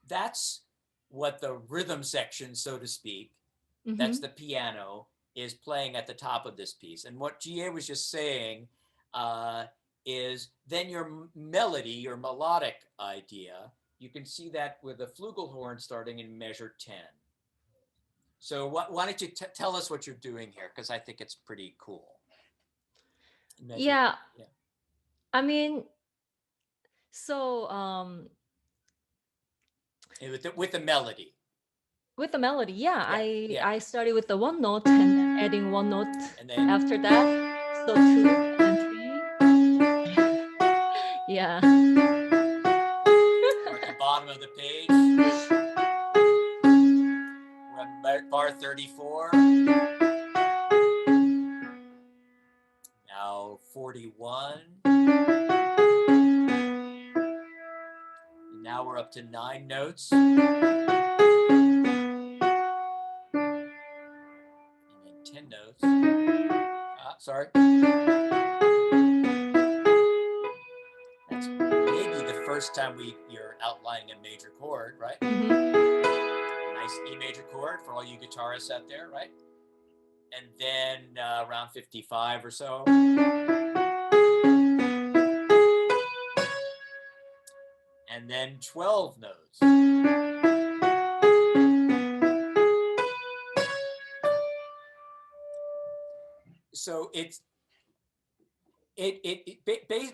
[SPEAKER 1] That's what the rhythm section, so to speak, that's the piano, is playing at the top of this piece. And what GA was just saying is then your melody, your melodic idea, you can see that with the flugelhorn starting in measure 10. So why don't you tell us what you're doing here? Because I think it's pretty cool. Measure,
[SPEAKER 3] Yeah,
[SPEAKER 1] yeah.
[SPEAKER 3] I mean, so
[SPEAKER 1] With the melody.
[SPEAKER 3] with the melody, yeah,
[SPEAKER 1] Yeah, yeah.
[SPEAKER 3] I started with the one note and then adding one note
[SPEAKER 1] And then
[SPEAKER 3] after that. So two and then three. Yeah.
[SPEAKER 1] we're at the bottom of the page. We're at bar 34. Now 41. And now we're up to 9 notes. And then 10 notes. Sorry. That's maybe the first time you're outlining a major chord, right? Nice E major chord for all you guitarists out there, right? And then around 55 or so. And then 12 notes. So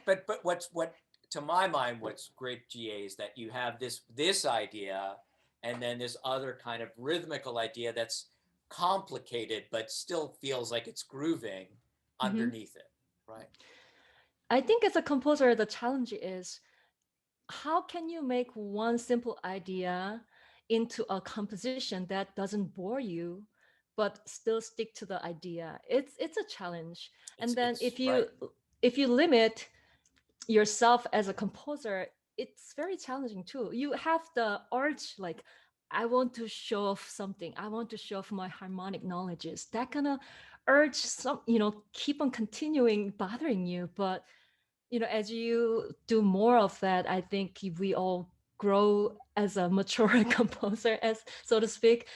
[SPEAKER 1] but what to my mind, what's great, GA, is that you have this idea and then this other kind of rhythmical idea that's complicated but still feels like it's grooving underneath it, right?
[SPEAKER 3] I think as a composer, the challenge is how can you make one simple idea into a composition that doesn't bore you, but still stick to the idea? It's a challenge. And then
[SPEAKER 1] It's right.
[SPEAKER 3] if you limit yourself as a composer, it's very challenging too. You have the urge, like, I want to show off something. I want to show off my harmonic knowledges. That kind of urge, keep on continuing bothering you. But as you do more of that, I think we all grow as a mature composer, as so to speak,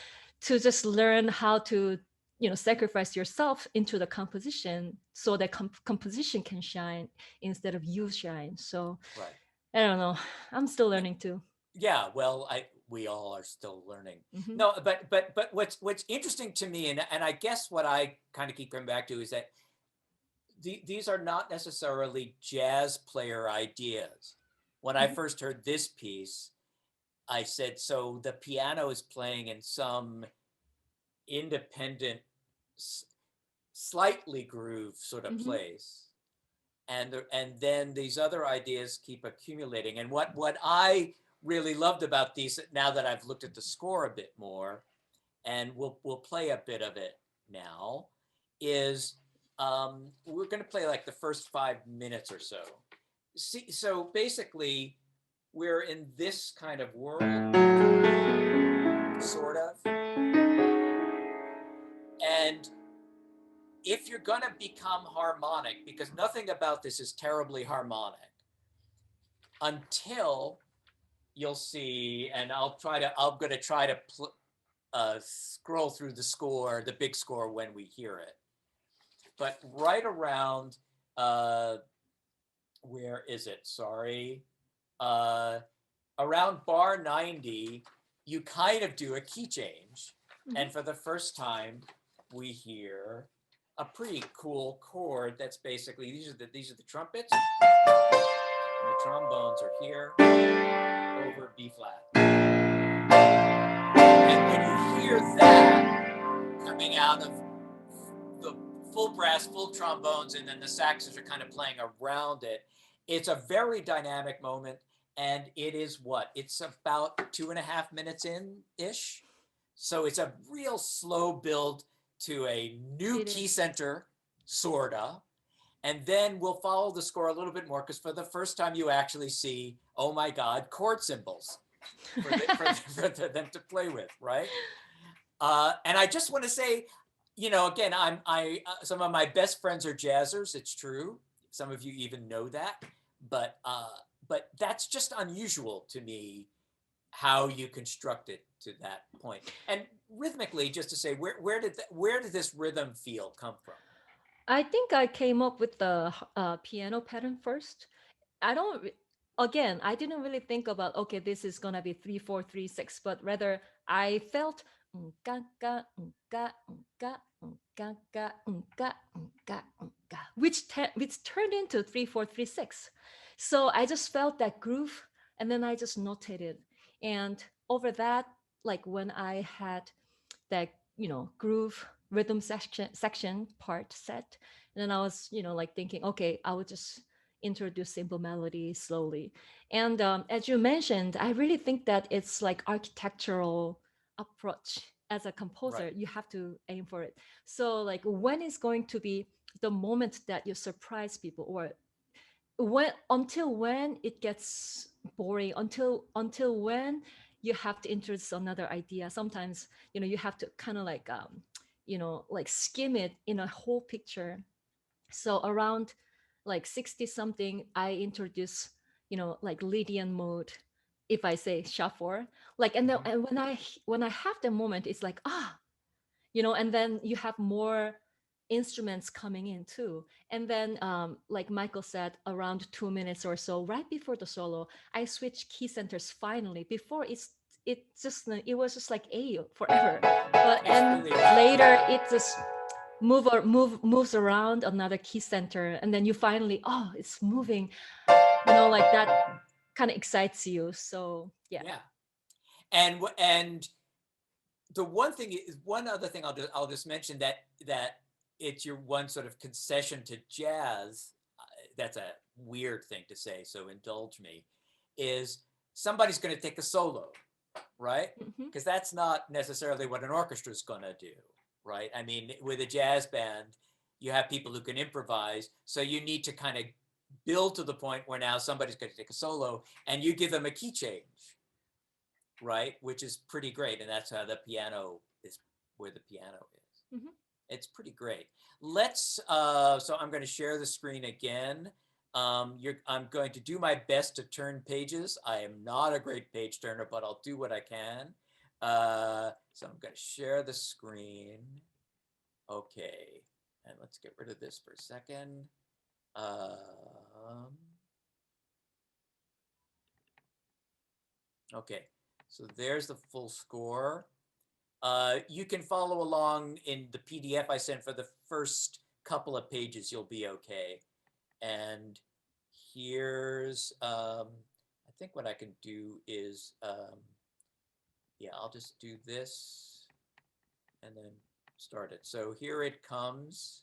[SPEAKER 3] to just learn how to sacrifice yourself into the composition so that composition can shine instead of you shine. So
[SPEAKER 1] Right.
[SPEAKER 3] I don't know, I'm still learning too.
[SPEAKER 1] Yeah, well, we all are still learning.
[SPEAKER 3] Mm-hmm.
[SPEAKER 1] No, but what's interesting to me, and I guess what I kind of keep coming back to, is that these are not necessarily jazz player ideas. When I first heard this piece, I said, so the piano is playing in some independent, slightly groove sort of place. And then these other ideas keep accumulating. And what I really loved about these, now that I've looked at the score a bit more, and we'll play a bit of it now, is we're going to play like the first 5 minutes or so. See, so basically, we're in this kind of world, sort of, and if you're going to become harmonic, because nothing about this is terribly harmonic until you'll see, and I'm going to try to scroll through the score, the big score, when we hear it. But right around, where is it? Sorry. Around bar 90, you kind of do a key change. And for the first time, we hear a pretty cool chord that's basically, these are the trumpets. And the trombones are here over B flat. And when you hear that coming out of the full brass, full trombones, and then the saxes are kind of playing around it, it's a very dynamic moment. and it is what? It's about 2.5 minutes in ish. So it's a real slow build to a new
[SPEAKER 3] It
[SPEAKER 1] key
[SPEAKER 3] is.
[SPEAKER 1] center, sorta. And then we'll follow the score a little bit more because for the first time you actually see, oh my God, chord symbols for them to play with, right? And I just want to say, again, some of my best friends are jazzers. It's true. Some of you even know that, but that's just unusual to me how you construct it to that point. And rhythmically, just to say, where did this rhythm feel come from?
[SPEAKER 3] I think I came up with the piano pattern first. I don't, re- Again, I didn't really think about, okay, this is gonna be 3 4 3 6, but rather I felt "Nka, nka, nka, nka, nka, nka, nka, nka, nka," which turned into 3 4 3 6. So I just felt that groove, and then I just noted it. And over that, like when I had that groove rhythm section part set, and then I was like thinking, okay, I would just introduce simple melody slowly. And as you mentioned, I really think that it's like architectural approach. As a composer,
[SPEAKER 1] Right.
[SPEAKER 3] you have to aim for it. So like, when is going to be the moment that you surprise people, or when it gets boring, until when you have to introduce another idea. Sometimes you have to kind of like like skim it in a whole picture. So around like 60 something, I introduce like Lydian mode, if I say shuffle, like. And then
[SPEAKER 1] Mm-hmm.
[SPEAKER 3] and when I have the moment, it's like, and then you have more instruments coming in too. And then like Michael said, around 2 minutes or so right before the solo, I switched key centers finally. Before, it was just like A forever, but
[SPEAKER 1] It's
[SPEAKER 3] and
[SPEAKER 1] really right.
[SPEAKER 3] later it just moves around another key center, and then you finally, oh, it's moving, like that kind of excites you. So yeah.
[SPEAKER 1] Yeah. And the one other thing I'll just mention that it's your one sort of concession to jazz. That's a weird thing to say, so indulge me. Is somebody's going to take a solo, right?
[SPEAKER 3] Hmm.
[SPEAKER 1] Because that's not necessarily what an orchestra is going to do, right? I mean, with a jazz band, you have people who can improvise, so you need to kind of build to the point where now somebody's going to take a solo, and you give them a key change, right? Which is pretty great. And that's how the piano is, where the piano is.
[SPEAKER 3] Hmm.
[SPEAKER 1] It's pretty great. So I'm going to share the screen again. I'm going to do my best to turn pages. I am not a great page turner, but I'll do what I can. So I'm going to share the screen. Okay. And let's get rid of this for a second. Okay. So there's the full score. You can follow along in the PDF I sent for the first couple of pages. You'll be okay. And here's, I think what I can do is, yeah, I'll just do this and then start it. So here it comes.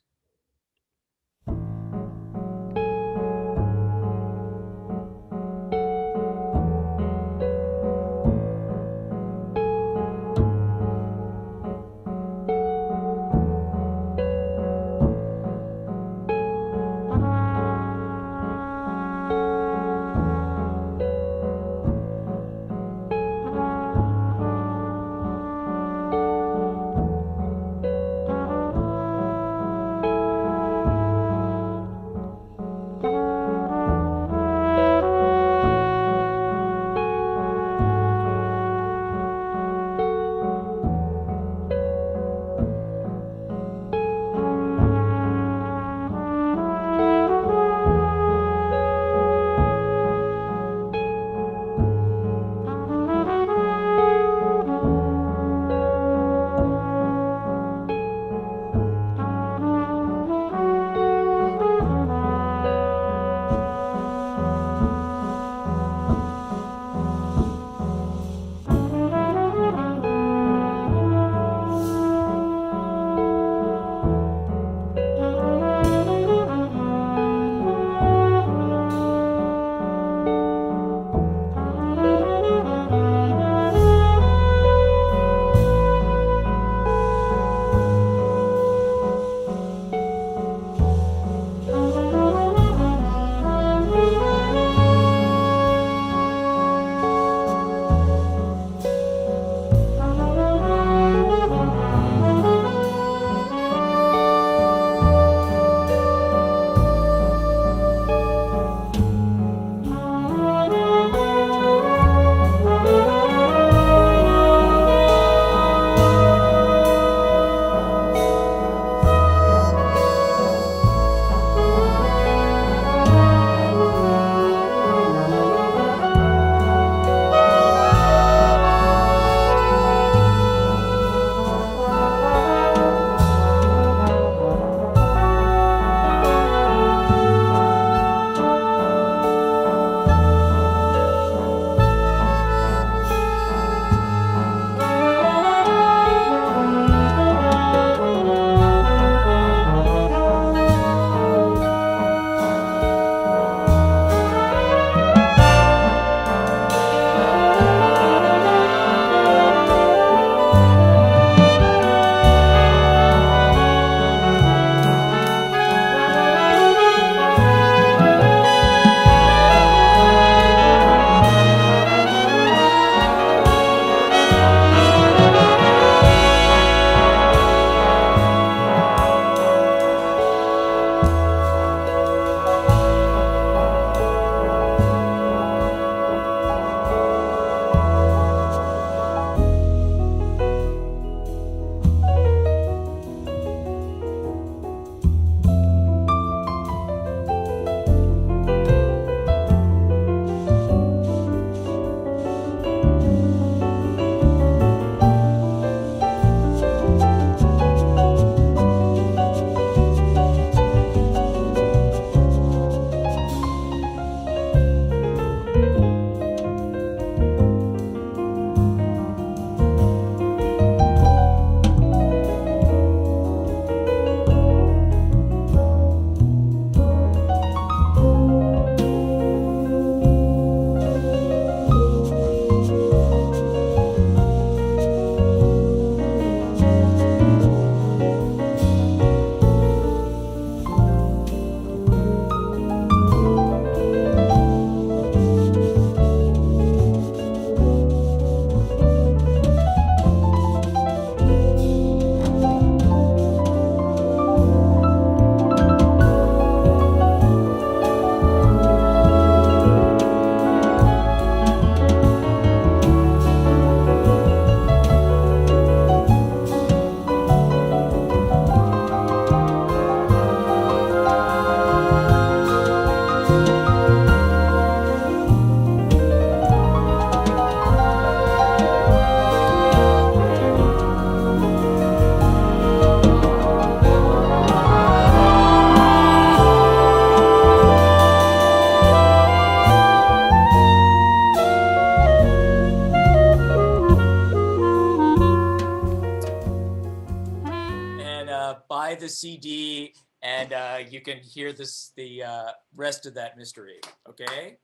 [SPEAKER 1] buy the CD, and you can hear the rest of that mystery. Okay.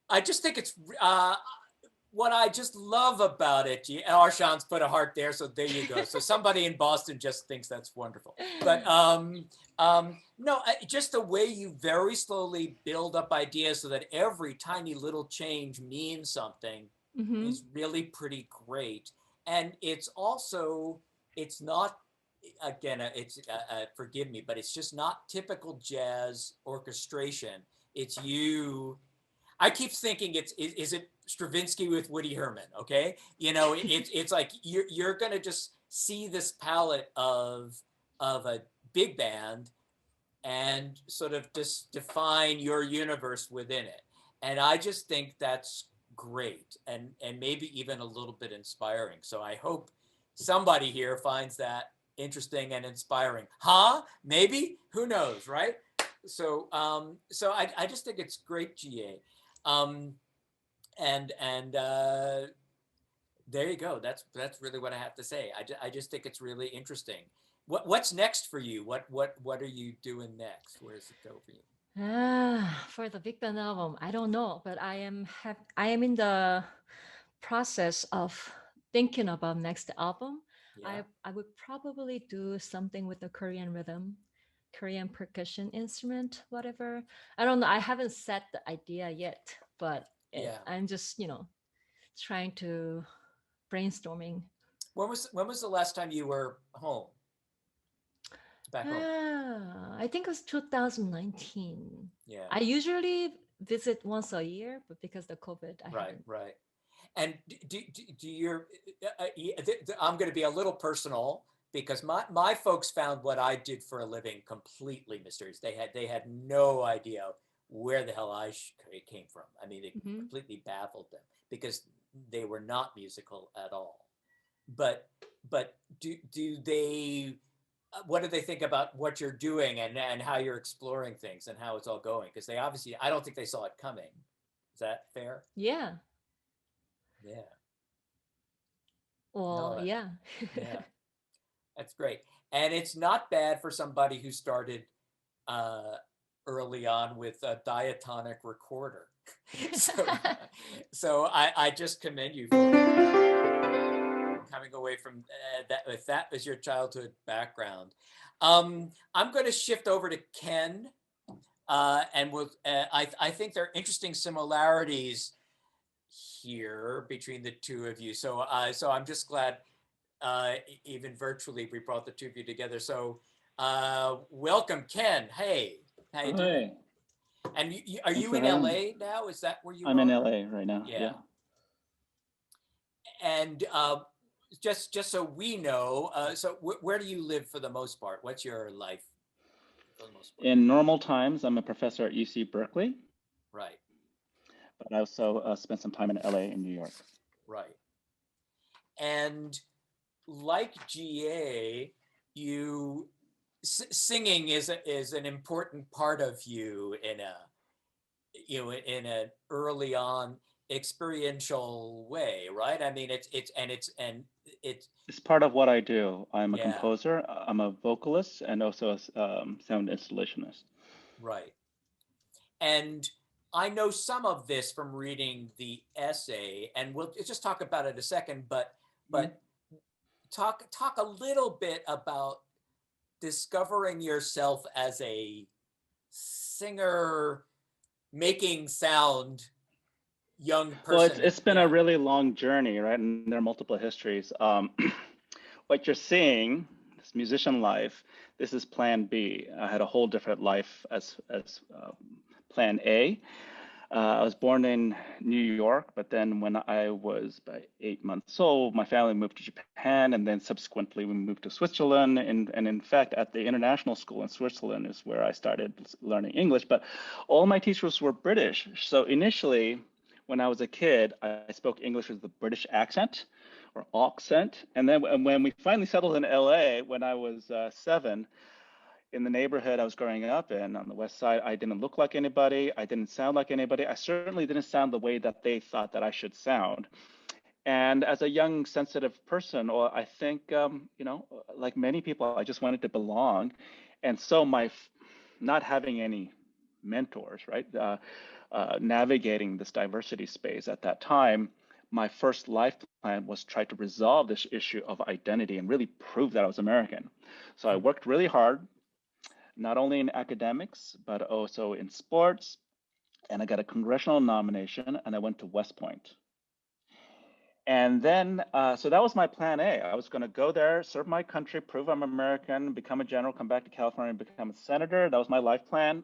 [SPEAKER 1] I just think it's what I just love about it. Arshan's put a heart there, so there you go. So somebody in Boston just thinks that's wonderful. But no, just the way you very slowly build up ideas so that every tiny little change means something
[SPEAKER 3] Mm-hmm.
[SPEAKER 1] is really pretty great. And it's also, it's not, again, it's forgive me, but it's just not typical jazz orchestration. It's you. I keep thinking is it Stravinsky with Woody Herman? Okay, it's like you're gonna just see this palette of a big band and sort of just define your universe within it. And I just think that's great and maybe even a little bit inspiring. So I hope somebody here finds that interesting and inspiring. Huh? Maybe? Who knows, right? So I just think it's great, GA. Um, and there you go. That's really what I have to say. I just think it's really interesting. What's next for you? What are you doing next? Where does it go for you?
[SPEAKER 3] For the big band album, I don't know, but I am in the process of thinking about next album.
[SPEAKER 1] Yeah.
[SPEAKER 3] I would probably do something with the Korean rhythm, Korean percussion instrument, whatever. I don't know. I haven't set the idea yet, but
[SPEAKER 1] Yeah.
[SPEAKER 3] I'm just trying to brainstorming.
[SPEAKER 1] When was the last time you were home? Back home?
[SPEAKER 3] I think it was 2019.
[SPEAKER 1] Yeah.
[SPEAKER 3] I usually visit once a year, but because of the COVID, I
[SPEAKER 1] Right.
[SPEAKER 3] haven't.
[SPEAKER 1] Right. And do your I'm going to be a little personal because my folks found what I did for a living completely mysterious. They had no idea where the hell it came from. I mean, it
[SPEAKER 3] Hmm.
[SPEAKER 1] completely baffled them because they were not musical at all. But do they? What do they think about what you're doing and how you're exploring things and how it's all going? Because they obviously, I don't think they saw it coming. Is that fair?
[SPEAKER 3] Yeah.
[SPEAKER 1] Yeah.
[SPEAKER 3] Well,
[SPEAKER 1] No.
[SPEAKER 3] yeah.
[SPEAKER 1] Yeah. That's great. And it's not bad for somebody who started uh, early on with a diatonic recorder. so so I just commend you for coming away from that, if that was your childhood background. I'm going to shift over to Ken, and I think there are interesting similarities here between the two of you. So I'm just glad even virtually, we brought the two of you together. So welcome, Ken. Hey, how you doing?
[SPEAKER 4] Hey,
[SPEAKER 1] And are
[SPEAKER 4] thanks
[SPEAKER 1] you
[SPEAKER 4] for
[SPEAKER 1] in
[SPEAKER 4] having me.
[SPEAKER 1] LA now? Is that where you
[SPEAKER 4] I'm in
[SPEAKER 1] are?
[SPEAKER 4] LA right now.
[SPEAKER 1] Yeah.
[SPEAKER 4] Yeah.
[SPEAKER 1] And just so we know, so where do you live for the most part? What's your life for the most part?
[SPEAKER 4] In normal times, I'm a professor at UC Berkeley,
[SPEAKER 1] Right,
[SPEAKER 4] but I also spent some time in LA and New York.
[SPEAKER 1] right. And like GA, you singing is an important part of you in an early on experiential way, right? I mean, it's
[SPEAKER 4] It's part of what I do. I'm a
[SPEAKER 1] yeah,
[SPEAKER 4] composer, I'm a vocalist, and also a sound installationist.
[SPEAKER 1] right. And I know some of this from reading the essay, and we'll just talk about it in a second. But
[SPEAKER 4] Mhm.
[SPEAKER 1] but talk a little bit about discovering yourself as a singer, making sound young
[SPEAKER 4] Well,
[SPEAKER 1] person.
[SPEAKER 4] it's been a really long journey, right? And there are multiple histories. What you're seeing, this musician life, this is Plan B. I had a whole different life as Plan A. I was born in New York, but then when I was about 8 months old, my family moved to Japan, and then subsequently we moved to Switzerland. And in fact, at the international school in Switzerland is where I started learning English. But all my teachers were British. So initially, when I was a kid, I spoke English with a British accent or accent. And then when we finally settled in LA when I was 7, in the neighborhood I was growing up in on the West Side, I didn't look like anybody. I didn't sound like anybody. I certainly didn't sound the way that they thought that I should sound. And as a young, sensitive person, or I think, like many people, I just wanted to belong. And so not having any mentors, right? Navigating this diversity space at that time, my first life plan was try to resolve this issue of identity and really prove that I was American. So I worked really hard, not only in academics, but also in sports. And I got a congressional nomination and I went to West Point. And then, so that was my plan A. I was going to go there, serve my country, prove I'm American, become a general, come back to California, and become a senator. That was my life plan.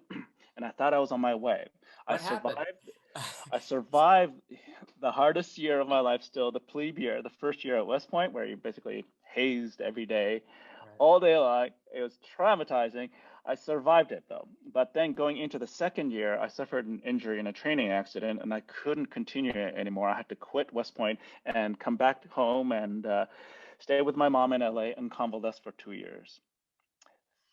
[SPEAKER 4] And I thought I was on my way.
[SPEAKER 1] What happened?
[SPEAKER 4] I survived the hardest year of my life still, the plebe year, the first year at West Point, where you're basically hazed every day, all day long. It was traumatizing. I survived it though. But then going into the second year, I suffered an injury in a training accident and I couldn't continue it anymore. I had to quit West Point and come back home and stay with my mom in LA and convalesce for 2 years.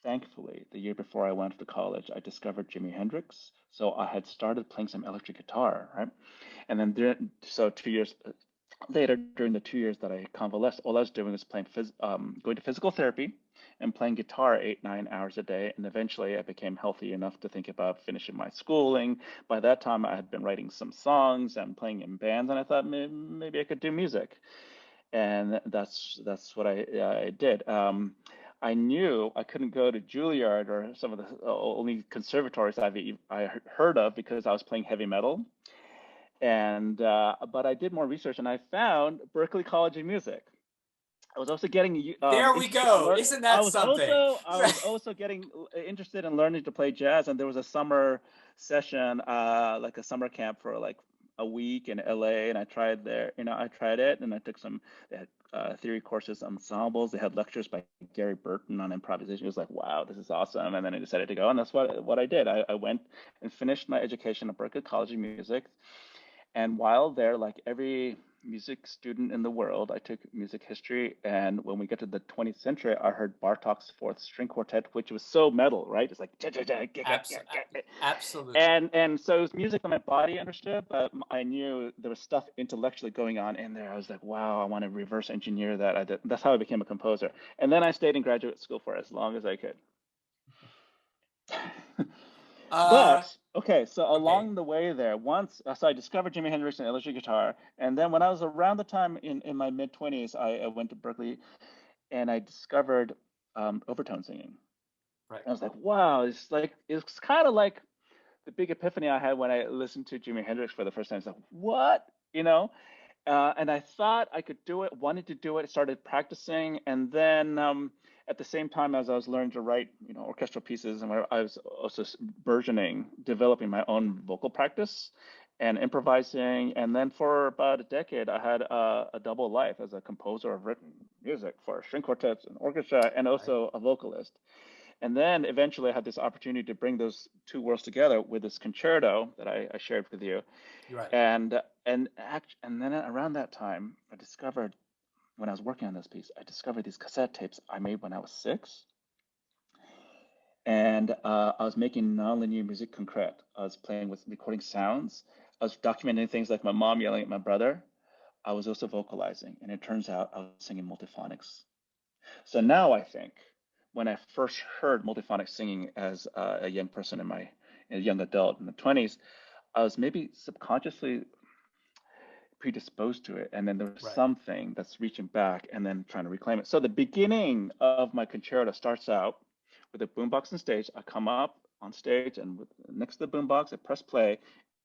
[SPEAKER 4] Thankfully, the year before I went to college, I discovered Jimi Hendrix. So I had started playing some electric guitar, right? And then, so 2 years later, during the 2 years that I convalesced, all I was doing was going to physical therapy and playing guitar 8-9 hours a day. And eventually I became healthy enough to think about finishing my schooling. By that time, I had been writing some songs and playing in bands, and I thought maybe I could do music. And that's what I did. I knew I couldn't go to Juilliard or some of the only conservatories I heard of because I was playing heavy metal. And but I did more research and I found Berklee College of Music. I was also getting
[SPEAKER 1] there we go. Isn't that something?
[SPEAKER 4] I was also getting interested in learning to play jazz, and there was a summer session, like a summer camp for like a week in LA, and I tried there. I tried it, and I took some. They had theory courses, ensembles. They had lectures by Gary Burton on improvisation. It was like, wow, this is awesome. And then I decided to go, and that's what I did. I went and finished my education at Berklee College of Music. And while there, like every music student in the world, I took music history. And when we get to the 20th century, I heard Bartok's Fourth String Quartet, which was so metal, right? It's like,
[SPEAKER 1] absolutely.
[SPEAKER 4] And so it was music that my body understood, but I knew there was stuff intellectually going on in there. I was like, wow, I want to reverse engineer that. That's how I became a composer. And then I stayed in graduate school for as long as I could. But okay, so along the way there, so I discovered Jimi Hendrix and electric guitar, and then when I was around the time in my mid-20s, I went to Berklee, and I discovered overtone singing.
[SPEAKER 1] Right.
[SPEAKER 4] And I was like, wow, it's kind of like the big epiphany I had when I listened to Jimi Hendrix for the first time. It's like, what, and I thought I could do it, wanted to do it, started practicing, and then at the same time as I was learning to write, orchestral pieces, and I was also developing my own vocal practice and improvising. And then for about a decade, I had a double life as a composer of written music for string quartets and orchestra, and also a vocalist. And then eventually I had this opportunity to bring those two worlds together with this concerto that I shared with you.
[SPEAKER 1] Right.
[SPEAKER 4] And then around that time, I discovered, when I was working on this piece, I discovered these cassette tapes I made when I was 6. And I was making nonlinear musique concrète. I was playing with recording sounds. I was documenting things like my mom yelling at my brother. I was also vocalizing. And it turns out I was singing multiphonics. So now I think, when I first heard multiphonic singing as a young person, a young adult in the 20s, I was maybe subconsciously predisposed to it, and then there's something that's reaching back and then trying to reclaim it. So the beginning of my concerto starts out with a boombox on stage. I come up on stage, and next to the boombox, I press play,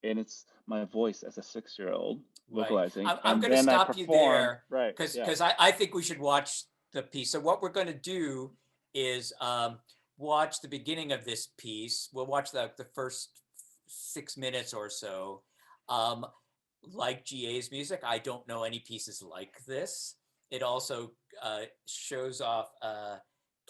[SPEAKER 4] and it's my voice as a 6-year-old vocalizing.
[SPEAKER 1] I'm going to stop you there,
[SPEAKER 4] right?
[SPEAKER 1] Because I think we should watch the piece. So what we're going to do is watch the beginning of this piece. We'll watch the first 6 minutes or so. Like GA's music, I don't know any pieces like this. It also shows off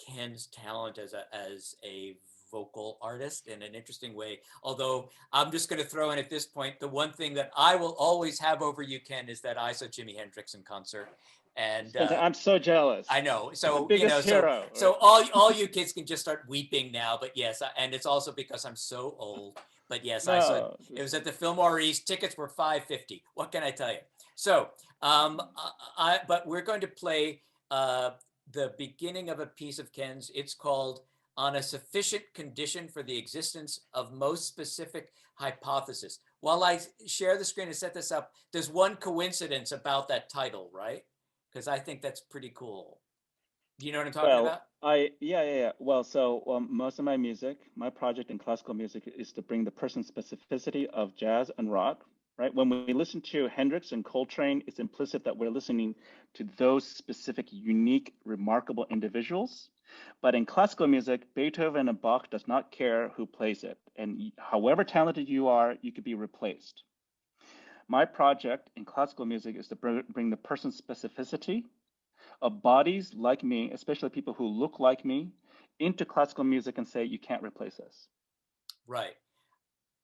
[SPEAKER 1] Ken's talent as a vocal artist in an interesting way. Although I'm just going to throw in at this point, the one thing that I will always have over you, Ken, is that I saw Jimi Hendrix in concert. And
[SPEAKER 4] I'm so jealous.
[SPEAKER 1] I know. So
[SPEAKER 4] hero.
[SPEAKER 1] So all you kids can just start weeping now. But yes, and it's also because I'm so old. But yes, I saw it was at the Fillmore East. Tickets were $5.50. What can I tell you? So, but we're going to play the beginning of a piece of Ken's. It's called "On a Sufficient Condition for the Existence of Most Specific Hypothesis." While I share the screen and set this up, there's one coincidence about that title, right? Because I think that's pretty cool. Do you know what I'm talking about?
[SPEAKER 4] Yeah. Well, so most of my music, my project in classical music is to bring the person specificity of jazz and rock, right? When we listen to Hendrix and Coltrane, it's implicit that we're listening to those specific, unique, remarkable individuals. But in classical music, Beethoven and Bach does not care who plays it. And however talented you are, you could be replaced. My project in classical music is to bring the person specificity of bodies like me, especially people who look like me, into classical music and say, you can't replace us.
[SPEAKER 1] Right.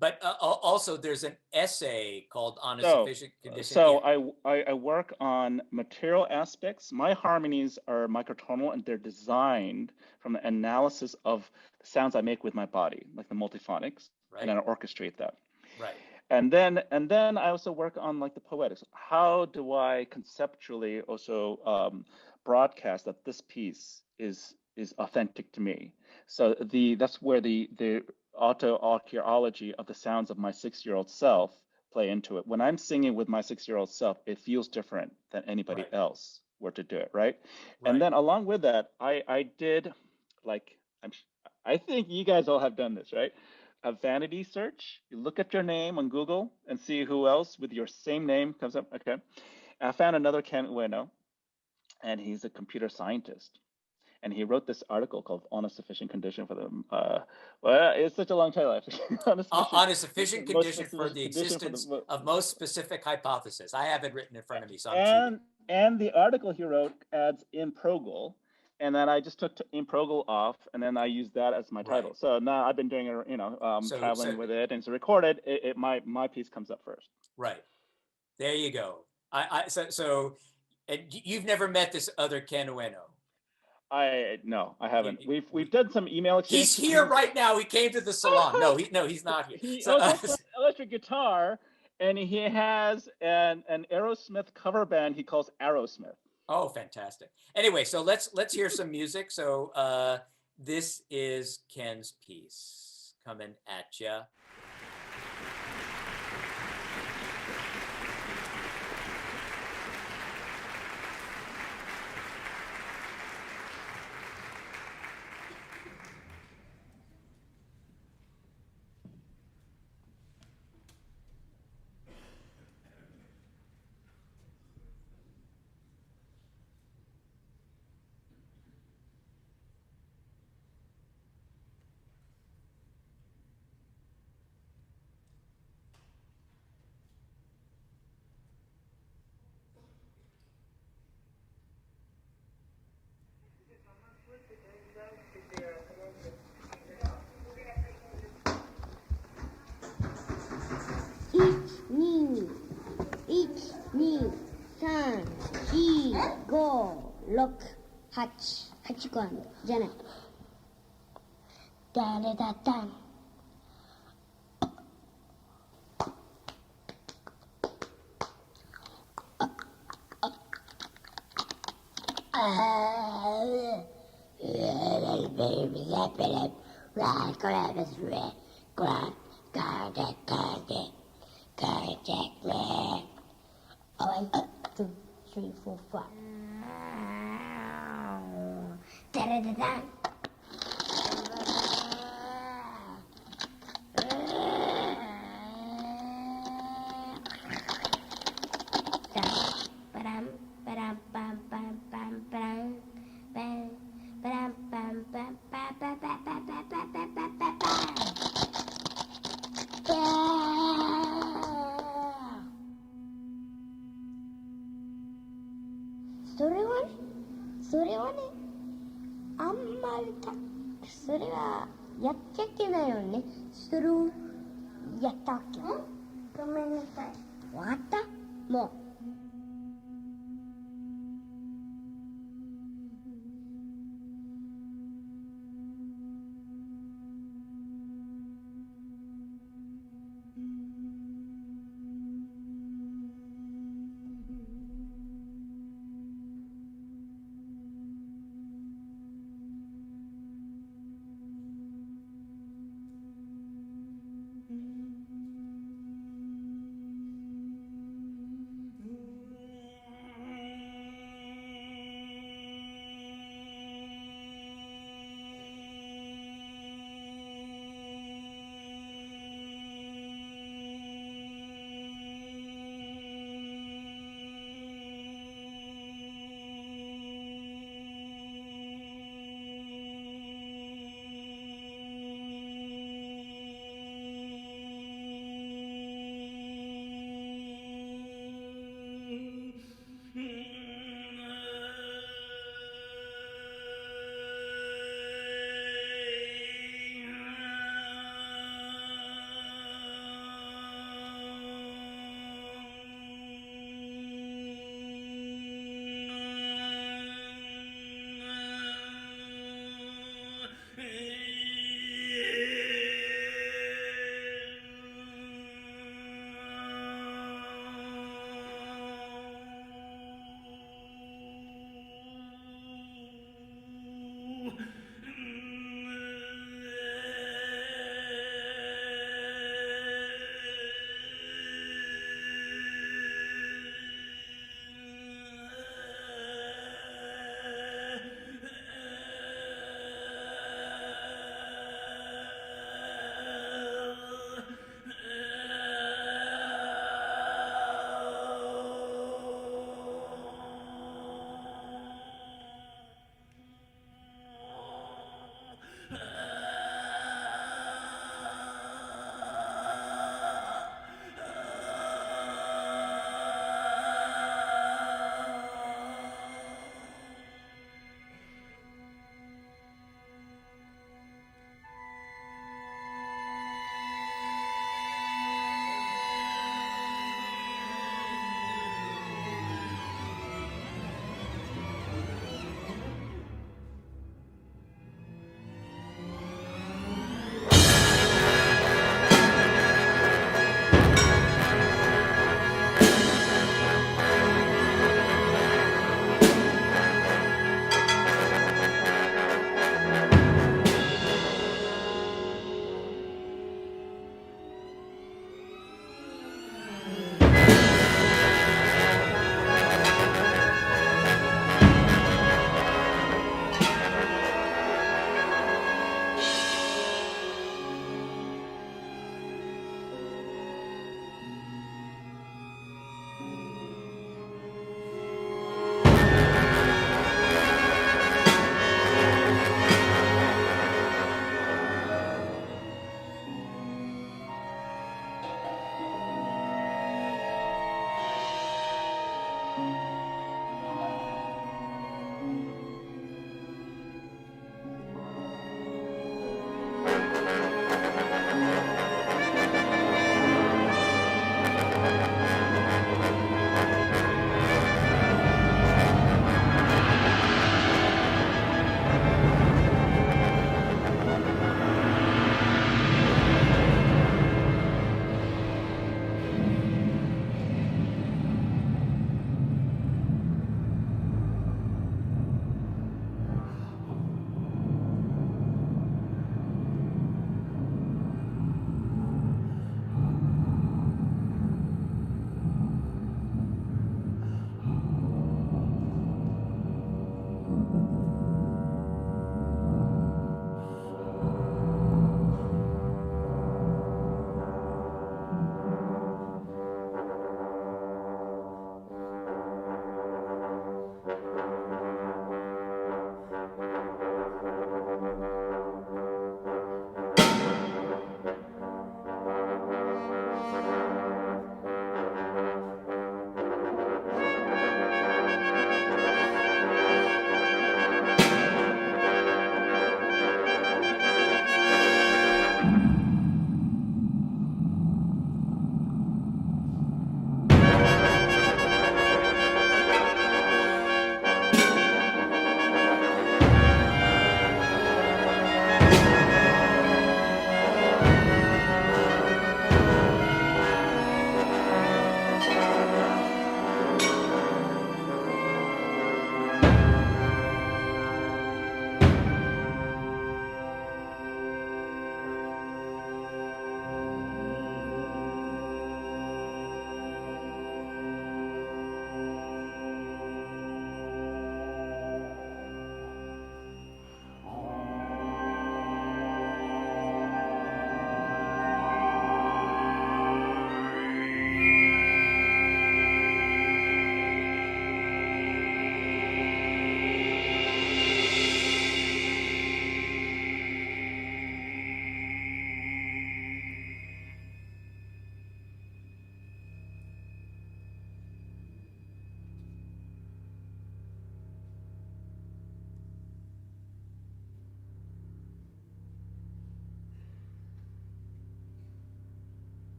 [SPEAKER 1] But also there's an essay called On a
[SPEAKER 4] So,
[SPEAKER 1] Sufficient Condition.
[SPEAKER 4] so I work on material aspects. My harmonies are microtonal and they're designed from the analysis of the sounds I make with my body, like the multiphonics,
[SPEAKER 1] Right.
[SPEAKER 4] and then I orchestrate that.
[SPEAKER 1] Right.
[SPEAKER 4] And then I also work on like the poetics. How do I conceptually also broadcast that this piece is authentic to me? So that's where the auto-archaeology of the sounds of my 6-year-old self play into it. When I'm singing with my 6-year-old self, it feels different than anybody
[SPEAKER 1] Right.
[SPEAKER 4] else were to do it, right?
[SPEAKER 1] Right.
[SPEAKER 4] And then along with that, I did like I think you guys all have done this, right? A vanity search. You look at your name on Google and see who else with your same name comes up. Okay. I found another Ken Ueno, and he's a computer scientist. And he wrote this article called "On a Sufficient Condition for the." Well, it's such a long title. Actually.
[SPEAKER 1] On a sufficient condition for the
[SPEAKER 4] condition
[SPEAKER 1] existence of most specific hypothesis. I have it written in front of me, so I'm cheating.
[SPEAKER 4] And the article he wrote adds improgul, and then I just took improgul off, and then I used that as my title.
[SPEAKER 1] Right.
[SPEAKER 4] So now I've been doing traveling with it, and it's recorded. My piece comes up first.
[SPEAKER 1] Right. There you go. So you've never met this other Ken Ueno?
[SPEAKER 4] No, I haven't. We've done some email exchange.
[SPEAKER 1] He's here right now. He came to the salon. No, he's not here.
[SPEAKER 4] He also plays electric guitar, and he has an Aerosmith cover band he calls Aerosmith.
[SPEAKER 1] Oh, fantastic. Anyway, so let's hear some music. So this is Ken's piece coming at you.
[SPEAKER 5] Eight,個あるのじゃない。誰だったん。Two, three, four, five. Da-da-da-da.それはね、あんまりそれはやっちゃいけないよね。それをやったわけ。ごめんなさい。わかった？もう。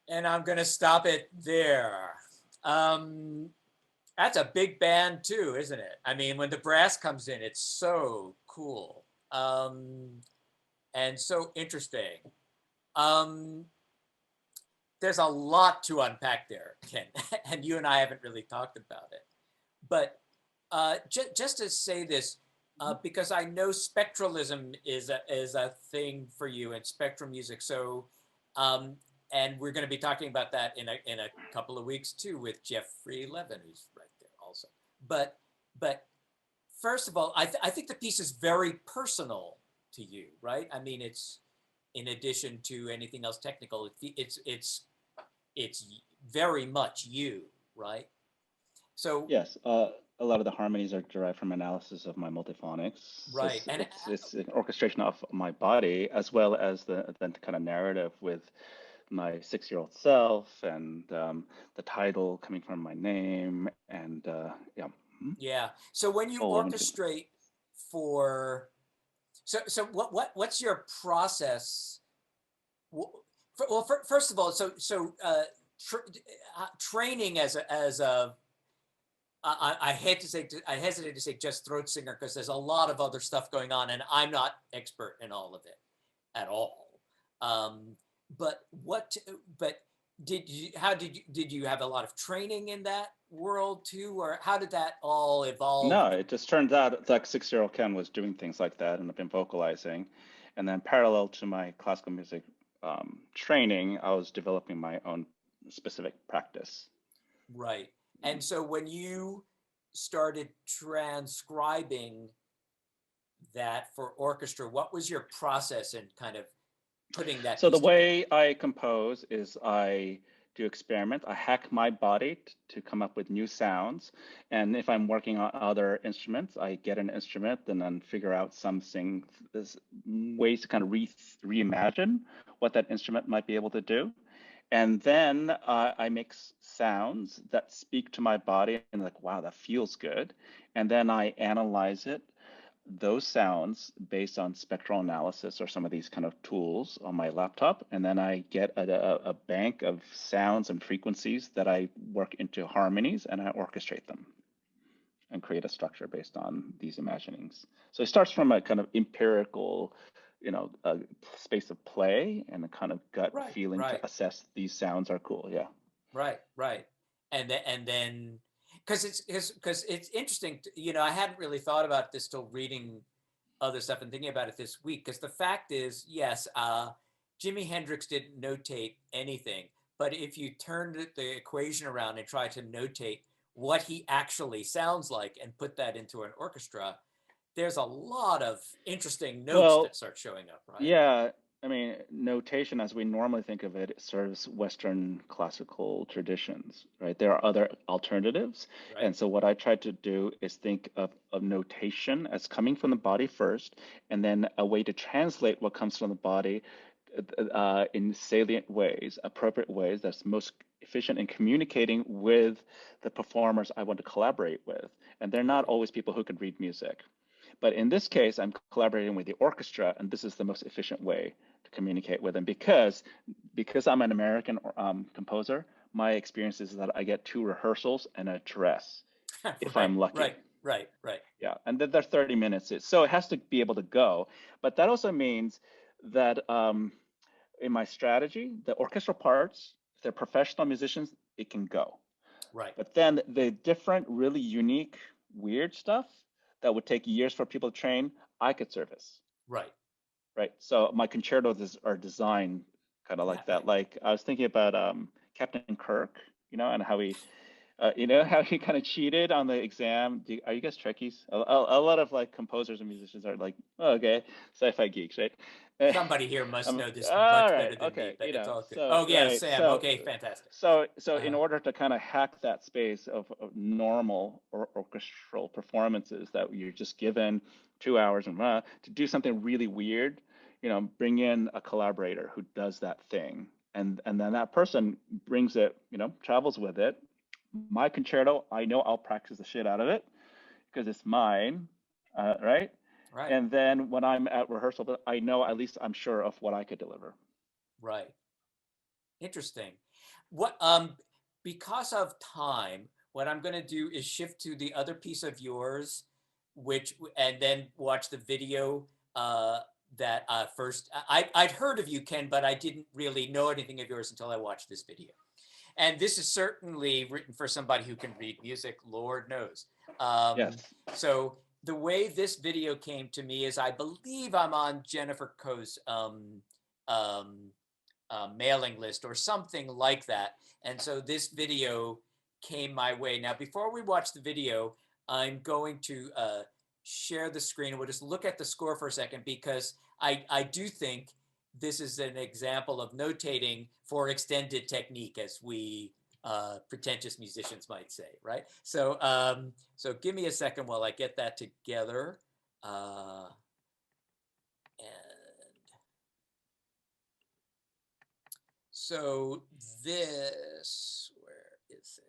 [SPEAKER 1] And I'm going to stop it there. That's a big band too, isn't it? I mean, when the brass comes in, it's so cool and so interesting. There's a lot to unpack there, Ken, and you and I haven't really talked about it. But just to say this, because I know spectralism is a thing for you and spectrum music. So, and we're going to be talking about that in a couple of weeks too with Jeffrey Levin, who's right there also. But first of all, I think the piece is very personal to you, right? I mean, it's in addition to anything else technical, it's very much you, right? So
[SPEAKER 4] Yes, a lot of the harmonies are derived from analysis of my multiphonics.
[SPEAKER 1] right,
[SPEAKER 4] So
[SPEAKER 1] and
[SPEAKER 4] it's an orchestration of my body as well as the kind of narrative with my 6-year-old self and the title coming from my name and yeah.
[SPEAKER 1] yeah. So when you
[SPEAKER 4] Oh,
[SPEAKER 1] orchestrate for, so what's your process? Well, first of all, training as a I hesitate to say just throat singer because there's a lot of other stuff going on, and I'm not expert in all of it at all. Um, but what? But did you have a lot of training in that world too, or how did that all evolve?
[SPEAKER 4] No, it just turns out like 6-year-old Ken was doing things like that, and I've been vocalizing. And then parallel to my classical music training, I was developing my own specific practice.
[SPEAKER 1] Right. And so when you started transcribing that for orchestra, what was your process in kind of putting that
[SPEAKER 4] So the
[SPEAKER 1] piece together?
[SPEAKER 4] way I compose is I do experiment. I hack my body to come up with new sounds. And if I'm working on other instruments, I get an instrument and then figure out something, ways to kind of reimagine what that instrument might be able to do. And then I make sounds that speak to my body and like, wow, that feels good. And then I analyze it, those sounds based on spectral analysis or some of these kind of tools on my laptop. And then I get a bank of sounds and frequencies that I work into harmonies and I orchestrate them and create a structure based on these imaginings. So it starts from a kind of empirical, space of play and a kind of gut feeling to assess these sounds are cool. Yeah.
[SPEAKER 1] Right. And then because it's interesting, I hadn't really thought about this till reading other stuff and thinking about it this week. Because the fact is, yes, Jimi Hendrix didn't notate anything, but if you turned the equation around and tried to notate what he actually sounds like and put that into an orchestra, there's a lot of interesting notes that start showing up, right?
[SPEAKER 4] Yeah. I mean, notation, as we normally think of it, serves Western classical traditions, right? There are other alternatives.
[SPEAKER 1] Right.
[SPEAKER 4] And so what I tried to do is think of notation as coming from the body first, and then a way to translate what comes from the body in salient ways, appropriate ways that's most efficient in communicating with the performers I want to collaborate with. And they're not always people who can read music. But in this case, I'm collaborating with the orchestra, and this is the most efficient way to communicate with them because I'm an American composer. My experience is that I get 2 rehearsals and a dress if I'm lucky.
[SPEAKER 1] Right.
[SPEAKER 4] Yeah, and then they're 30 minutes. So it has to be able to go. But that also means that in my strategy, the orchestral parts, if they're professional musicians, it can go.
[SPEAKER 1] Right.
[SPEAKER 4] But then the different, really unique, weird stuff that would take years for people to train, I could service.
[SPEAKER 1] Right.
[SPEAKER 4] So my concertos are designed kind of like that.
[SPEAKER 1] Right.
[SPEAKER 4] Like I was thinking about Captain Kirk, and how he, how he kind of cheated on the exam. Are you guys Trekkies? A lot of like composers and musicians are like, oh, okay, sci-fi geeks, right?
[SPEAKER 1] Somebody here must know this
[SPEAKER 4] all
[SPEAKER 1] much
[SPEAKER 4] right,
[SPEAKER 1] better than
[SPEAKER 4] okay,
[SPEAKER 1] me, but it's all good.
[SPEAKER 4] So,
[SPEAKER 1] yeah,
[SPEAKER 4] right,
[SPEAKER 1] Sam.
[SPEAKER 4] so,
[SPEAKER 1] Okay, fantastic.
[SPEAKER 4] So in order to kind of hack that space of normal or orchestral performances that you're just given 2 hours and to do something really weird, bring in a collaborator who does that thing, and then that person brings it, travels with it. My concerto, I know I'll practice the shit out of it because it's mine, right?
[SPEAKER 1] Right.
[SPEAKER 4] And then when I'm at rehearsal, I know at least I'm sure of what I could deliver.
[SPEAKER 1] Right. Interesting. What because of time, what I'm going to do is shift to the other piece of yours, and then watch the video that first I'd heard of you, Ken, but I didn't really know anything of yours until I watched this video. And this is certainly written for somebody who can read music, Lord knows.
[SPEAKER 4] Yes.
[SPEAKER 1] So the way this video came to me is I believe I'm on Jennifer Coe's mailing list or something like that. And so this video came my way. Now, before we watch the video, I'm going to share the screen. We'll just look at the score for a second because I do think this is an example of notating for extended technique, as we pretentious musicians might say, right? So, so give me a second while I get that together. And so this, where is it?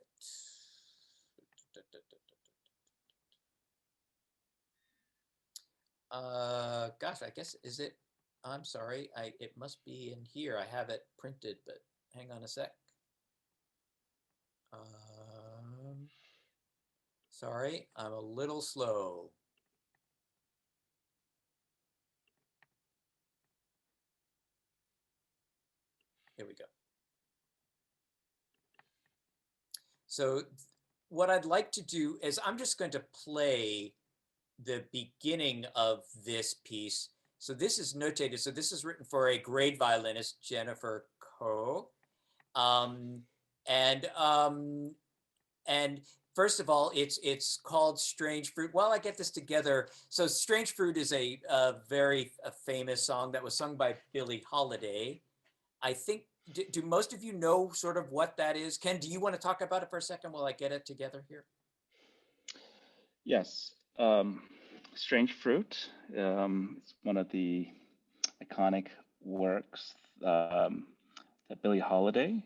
[SPEAKER 1] Gosh, I guess, is it? I'm sorry. It must be in here. I have it printed, but hang on a sec. Sorry, I'm a little slow. Here we go. So what I'd like to do is I'm just going to play the beginning of this piece. So this is notated. So this is written for a grade violinist, Jennifer Ko. Um, and um, and first of all, it's called Strange Fruit. While I get this together, so Strange Fruit is a very famous song that was sung by Billie Holiday. I think, do most of you know sort of what that is? Ken, do you want to talk about it for a second while I get it together here?
[SPEAKER 4] Yes. Strange Fruit. It's one of the iconic works that Billie Holiday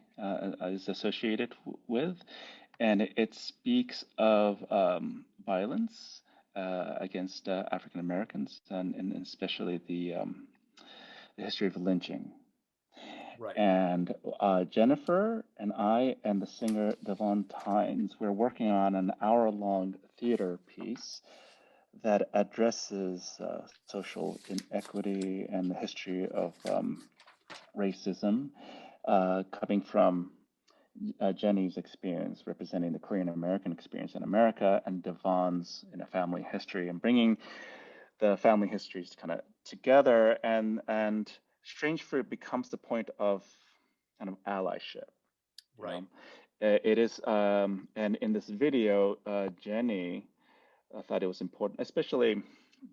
[SPEAKER 4] is associated with. And it speaks of violence against African Americans and especially the history of lynching.
[SPEAKER 1] Right.
[SPEAKER 4] And Jennifer and I and the singer Devon Tynes, we're working on an hour-long theater piece that addresses social inequity and the history of racism coming from Jenny's experience representing the Korean American experience in America and Devon's family history and bringing the family histories kind of together and Strange Fruit becomes the point of kind of allyship.
[SPEAKER 1] Right.
[SPEAKER 4] It is, and in this video, Jenny thought it was important, especially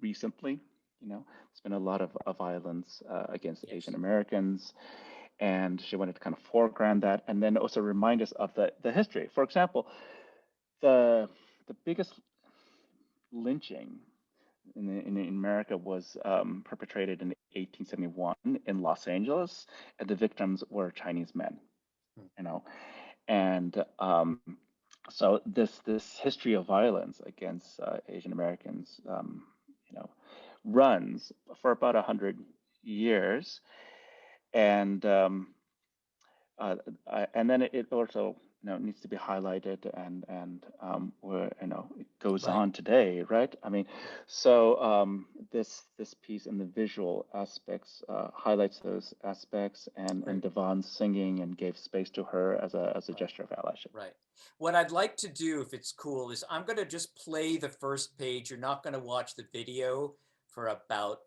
[SPEAKER 4] recently. There's been a lot of violence against
[SPEAKER 1] Yes.
[SPEAKER 4] Asian Americans, and she wanted to kind of foreground that, and then also remind us of the history. For example, the biggest lynching in America was perpetrated in 1871 in Los Angeles, and the victims were Chinese men. And so this history of violence against Asian Americans, runs for about 100 years, and and then it also needs to be highlighted and where it goes
[SPEAKER 1] Right.
[SPEAKER 4] on today, right? I mean, so this piece and the visual aspects highlights those aspects, and
[SPEAKER 1] Right.
[SPEAKER 4] Devon's singing and gave space to her as a
[SPEAKER 1] Right.
[SPEAKER 4] gesture of allyship.
[SPEAKER 1] Right. What I'd like to do, if it's cool, is I'm going to just play the first page. You're not going to watch the video for about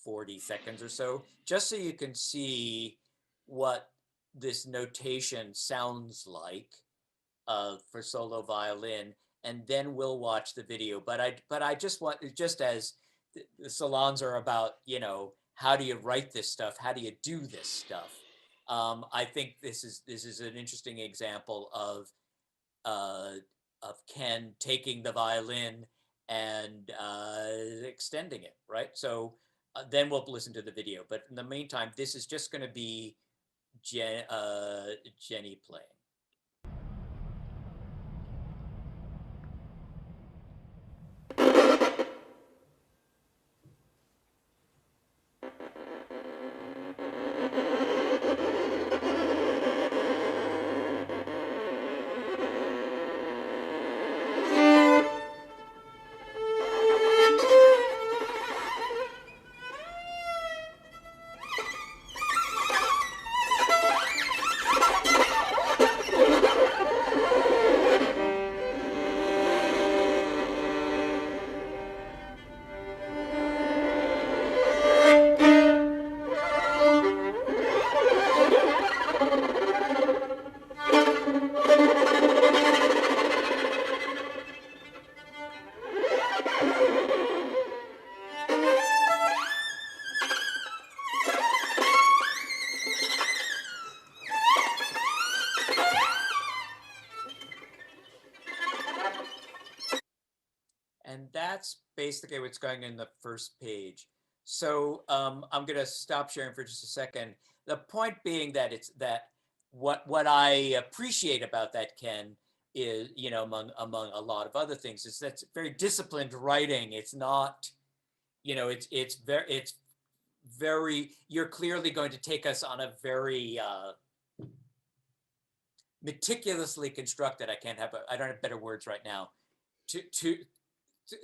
[SPEAKER 1] 40 seconds or so, just so you can see what this notation sounds like for solo violin, and then we'll watch the video. But I just want, just as the salons are about, how do you write this stuff? How do you do this stuff? I think this is an interesting example uh, of Ken taking the violin and extending it, right? So then we'll listen to the video. But in the meantime, this is just going to be Jenny playing. And that's basically what's going in the first page. So I'm going to stop sharing for just a second. The point being that it's that what I appreciate about that, Ken, is, among a lot of other things, is that's very disciplined writing. It's not, it's very, you're clearly going to take us on a very meticulously constructed, I don't have better words right now,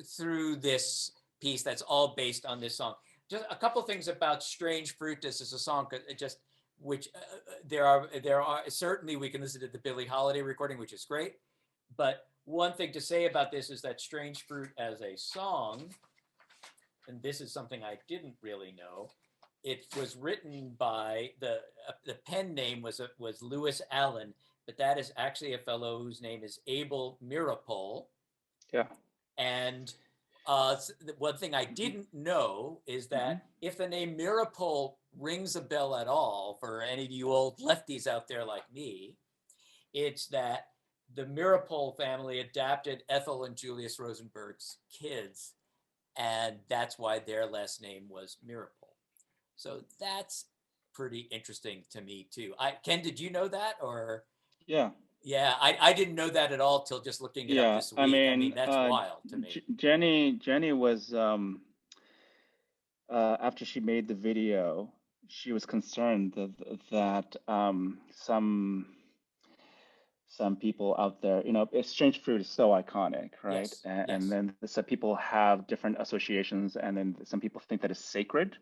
[SPEAKER 1] through this piece that's all based on this song. Just a couple things about Strange Fruit. This is a song just which there are certainly we can listen to the Billie Holiday recording, which is great. But one thing to say about this is that Strange Fruit as a song, and this is something I didn't really know, it was written by the pen name was Lewis Allen, but that is actually a fellow whose name is Abel Mirapol.
[SPEAKER 4] Yeah.
[SPEAKER 1] And one thing I didn't know is that if the name Mirapol rings a bell at all for any of you old lefties out there like me, it's that the Mirapol family adapted Ethel and Julius Rosenberg's kids, and that's why their last name was Mirapol. So that's pretty interesting to me too. Ken, did you know that, or?
[SPEAKER 4] Yeah.
[SPEAKER 1] Yeah, I didn't know that at all till just looking it up this week. I mean that's wild to me.
[SPEAKER 4] Jenny was after she made the video, she was concerned that some people out there, Strange Fruit is so iconic, right?
[SPEAKER 1] Yes,
[SPEAKER 4] and
[SPEAKER 1] yes.
[SPEAKER 4] then some people have different associations, and then some people think that it's sacred,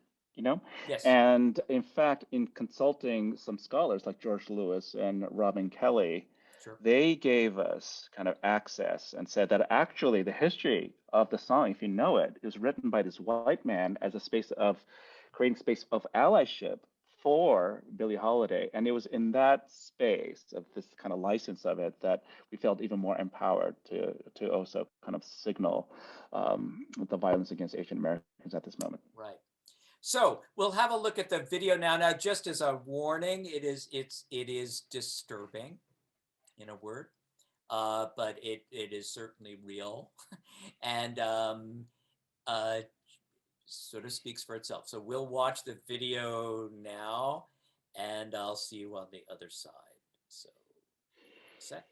[SPEAKER 1] Yes.
[SPEAKER 4] And in fact, in consulting some scholars like George Lewis and Robin Kelly,
[SPEAKER 1] Sure.
[SPEAKER 4] they gave us kind of access and said that actually the history of the song, if you know it, is written by this white man as a space of creating space of allyship for Billie Holiday. And it was in that space of this kind of license of it that we felt even more empowered to also kind of signal the violence against Asian Americans at this moment.
[SPEAKER 1] Right. So we'll have a look at the video now. Now, just as a warning, it is disturbing, in a word, but it is certainly real, and sort of speaks for itself. So we'll watch the video now, and I'll see you on the other side. So, sec.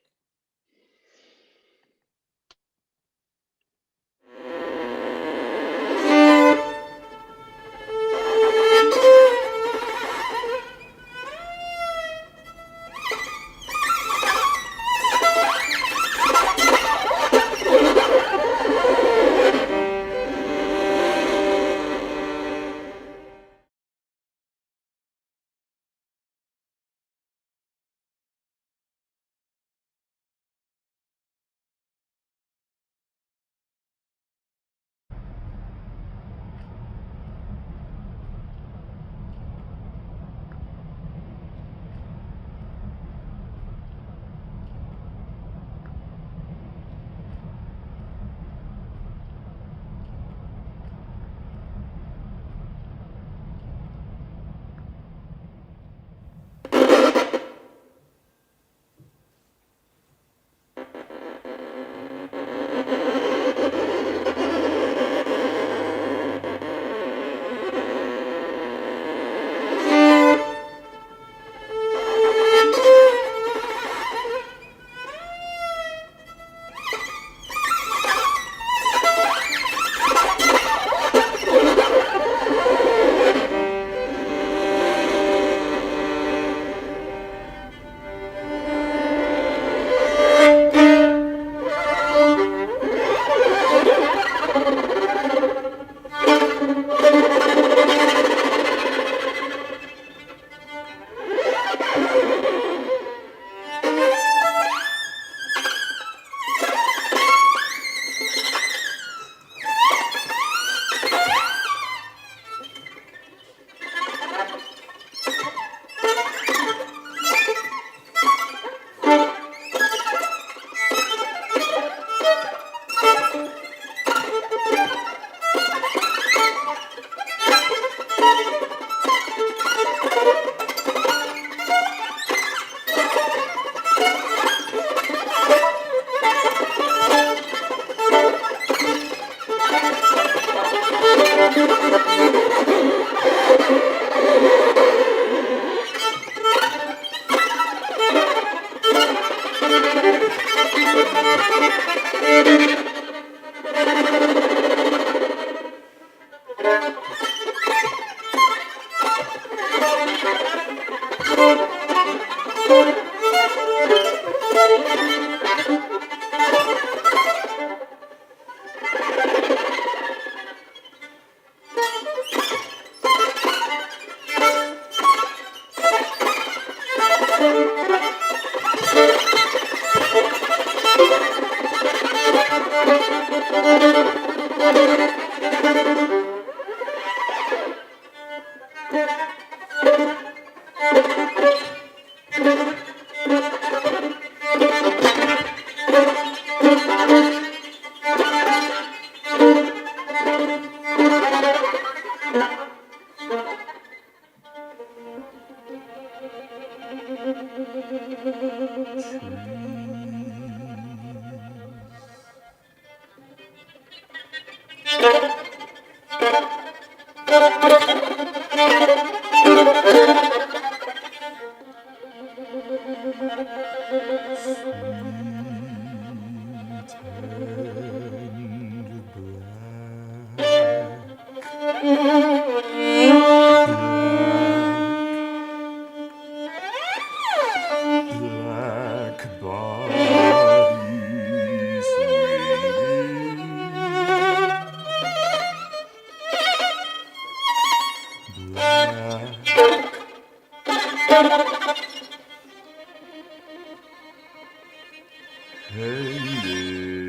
[SPEAKER 6] Hanging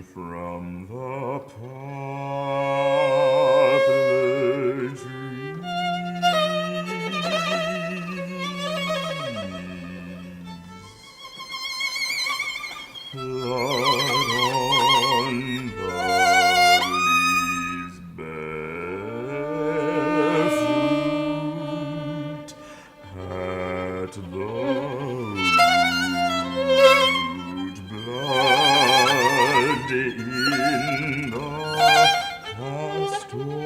[SPEAKER 6] from the poplar tree, blood on the leaves bear fruit at the root, blood in the pastoral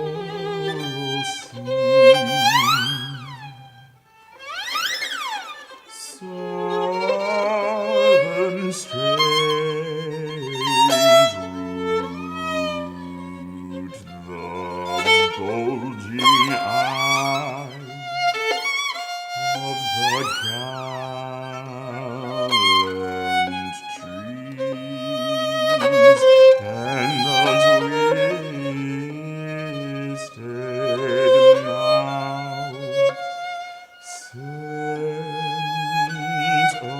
[SPEAKER 6] scene. Southern strange root, the bulging eye of the gallant trees, and the twisted mouth, scent of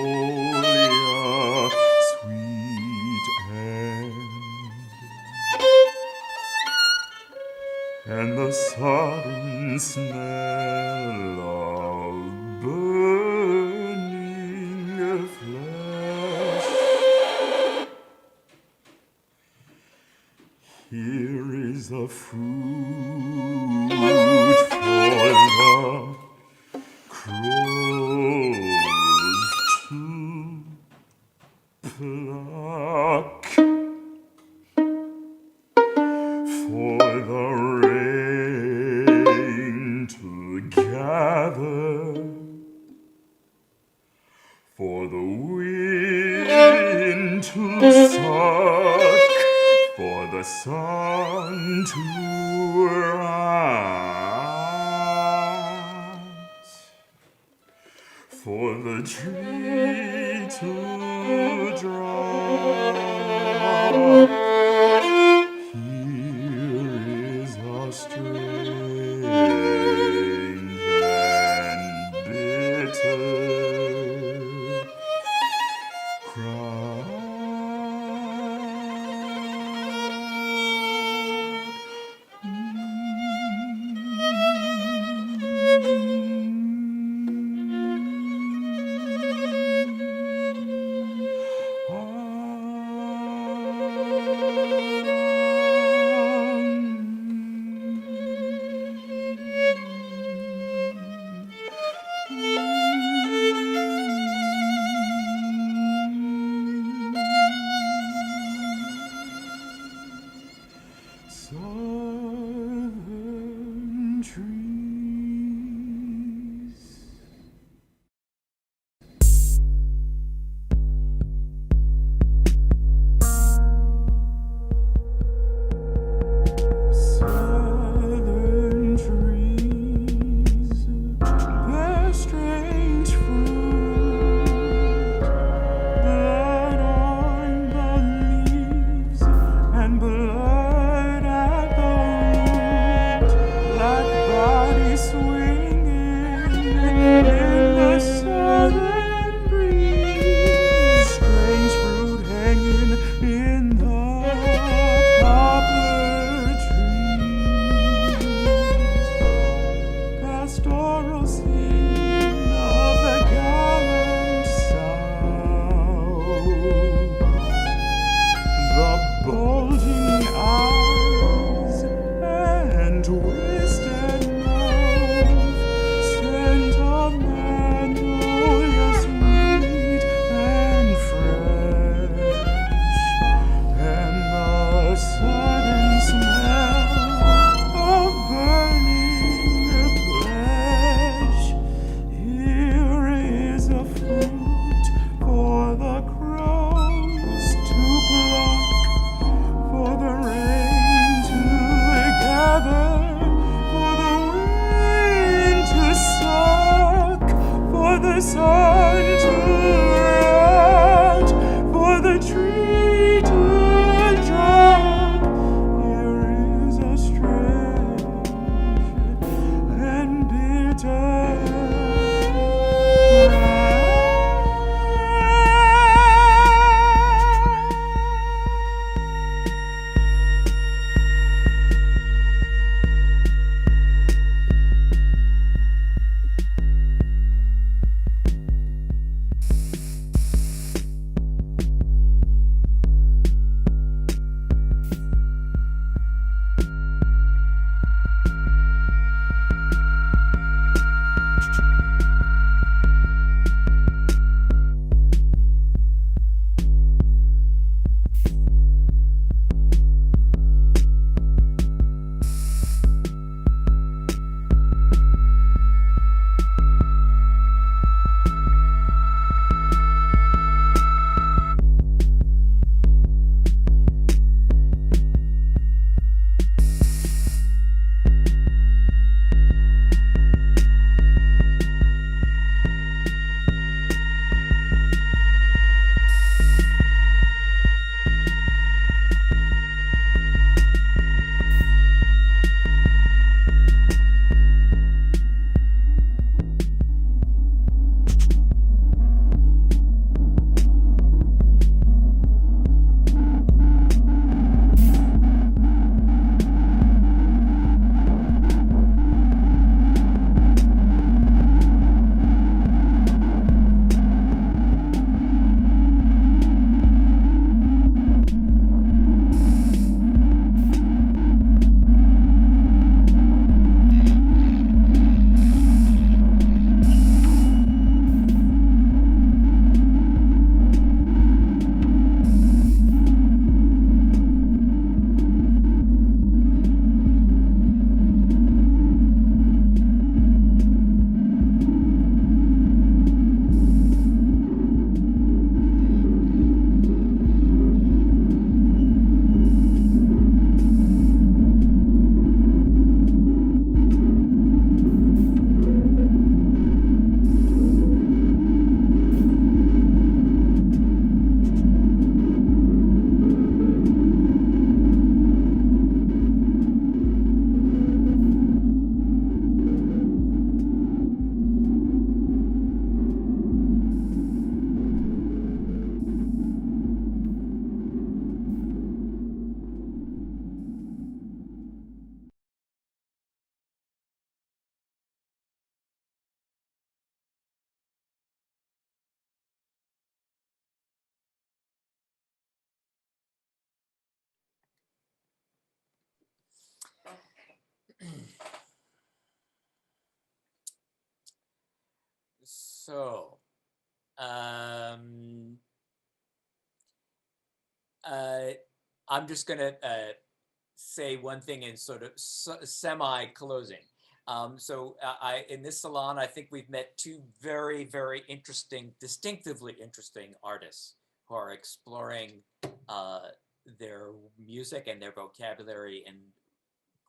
[SPEAKER 6] magnolia, sweet and the sudden smell of burning flesh. Here is a fruit for the crows to pluck, for the rain to gather, for the wind to suck, for the sun to rise, for the tree to drop. Here is a strange and bitter southern tree. choral scene of the gallant South. The bulging eyes and twisted mouth, scent of magnolia sweet and fresh, and the sudden smell of burning flesh. Here is a fruit for the crows to pluck, for the rain to gather, for the wind to suck, for the sun to rot, for the tree to drop. Here is a strange and bitter
[SPEAKER 1] So, um, uh, I'm just going to say one thing in sort of semi-closing. In this salon, I think we've met two very, very interesting, distinctively interesting artists who are exploring their music and their vocabulary in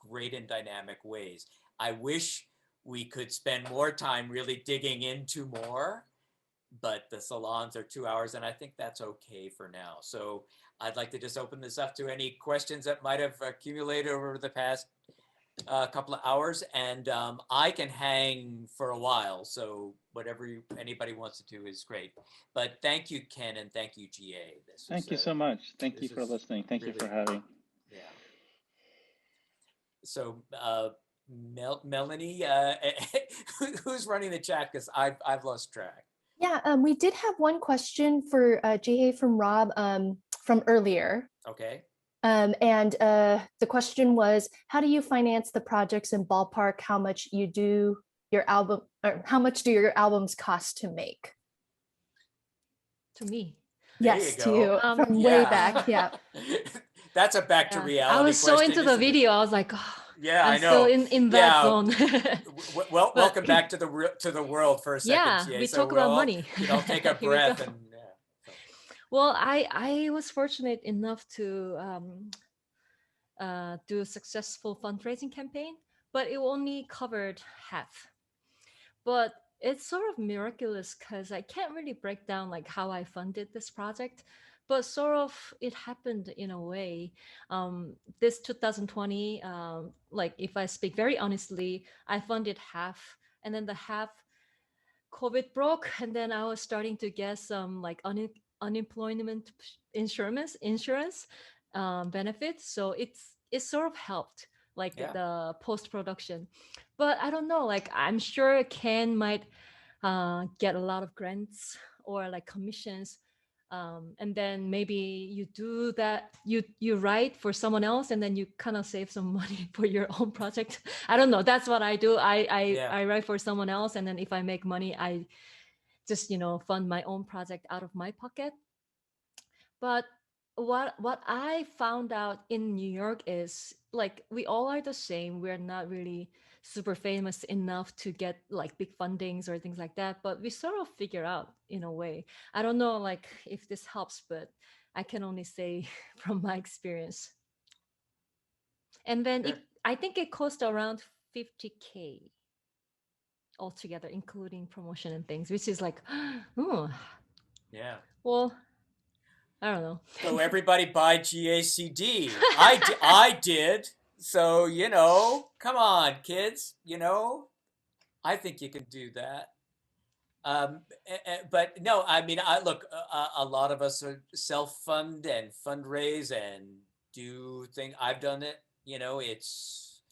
[SPEAKER 1] great and dynamic ways. I wish we could spend more time really digging into more, but the salons are 2 hours, and I think that's okay for now. So I'd like to just open this up to any questions that might have accumulated over the past couple of hours, and I can hang for a while, so whatever anybody wants to do is great. But thank you, Ken, and thank you, GA.
[SPEAKER 4] Thank you so much. Thank you for listening. Thank you for having.
[SPEAKER 1] Yeah. So Melanie, who's running the chat? Because I've lost track.
[SPEAKER 7] Yeah, we did have one question for Jihei from Rob from earlier.
[SPEAKER 1] Okay.
[SPEAKER 7] And the question was, how do you finance the projects in ballpark? How much do your albums cost to make?
[SPEAKER 3] To me.
[SPEAKER 1] There
[SPEAKER 7] Yes,
[SPEAKER 1] you
[SPEAKER 7] to you
[SPEAKER 1] go.
[SPEAKER 7] from way back. Yeah.
[SPEAKER 1] That's a back to
[SPEAKER 3] Yeah.
[SPEAKER 1] reality
[SPEAKER 3] I was so
[SPEAKER 1] question,
[SPEAKER 3] into the
[SPEAKER 1] isn't it?
[SPEAKER 3] video. I was like, oh,
[SPEAKER 1] Yeah,
[SPEAKER 3] I'm
[SPEAKER 1] I
[SPEAKER 3] still
[SPEAKER 1] know.
[SPEAKER 3] in that
[SPEAKER 1] Yeah.
[SPEAKER 3] zone.
[SPEAKER 1] Well,
[SPEAKER 3] But-
[SPEAKER 1] welcome back to the world for a second.
[SPEAKER 3] Yeah,
[SPEAKER 1] GA.
[SPEAKER 3] we
[SPEAKER 1] So
[SPEAKER 3] talk
[SPEAKER 1] we'll
[SPEAKER 3] about
[SPEAKER 1] all,
[SPEAKER 3] money.
[SPEAKER 1] take a
[SPEAKER 3] Here we
[SPEAKER 1] breath
[SPEAKER 3] go.
[SPEAKER 1] and yeah. So,
[SPEAKER 3] Well, I was fortunate enough to do a successful fundraising campaign, but it only covered half. But it's sort of miraculous because I can't really break down like how I funded this project, but sort of it happened in a way. This 2020, like if I speak very honestly, I funded half, and then the half COVID broke, and then I was starting to get some like unemployment insurance benefits. So it sort of helped like
[SPEAKER 1] Yeah.
[SPEAKER 3] the post production. But I don't know, like I'm sure Ken might get a lot of grants or like commissions. And then maybe you do that, you write for someone else, and then you kind of save some money for your own project. I don't know. That's what I do.
[SPEAKER 1] Yeah.
[SPEAKER 3] I write for someone else, and then if I make money, I just fund my own project out of my pocket. But what I found out in New York is like we all are the same. We're not really super famous enough to get like big fundings or things like that, but we sort of figure out in a way. I don't know like if this helps, but I can only say from my experience. And then
[SPEAKER 1] Sure.
[SPEAKER 3] I think it cost around 50K altogether, including promotion and things, which is like, oh,
[SPEAKER 1] Yeah.
[SPEAKER 3] well, I don't know.
[SPEAKER 1] So everybody buy GACD. I did. So, come on, kids, I think you can do that. But no, I mean, I look, a lot of us are self-fund and fundraise and do things. I've done it, it's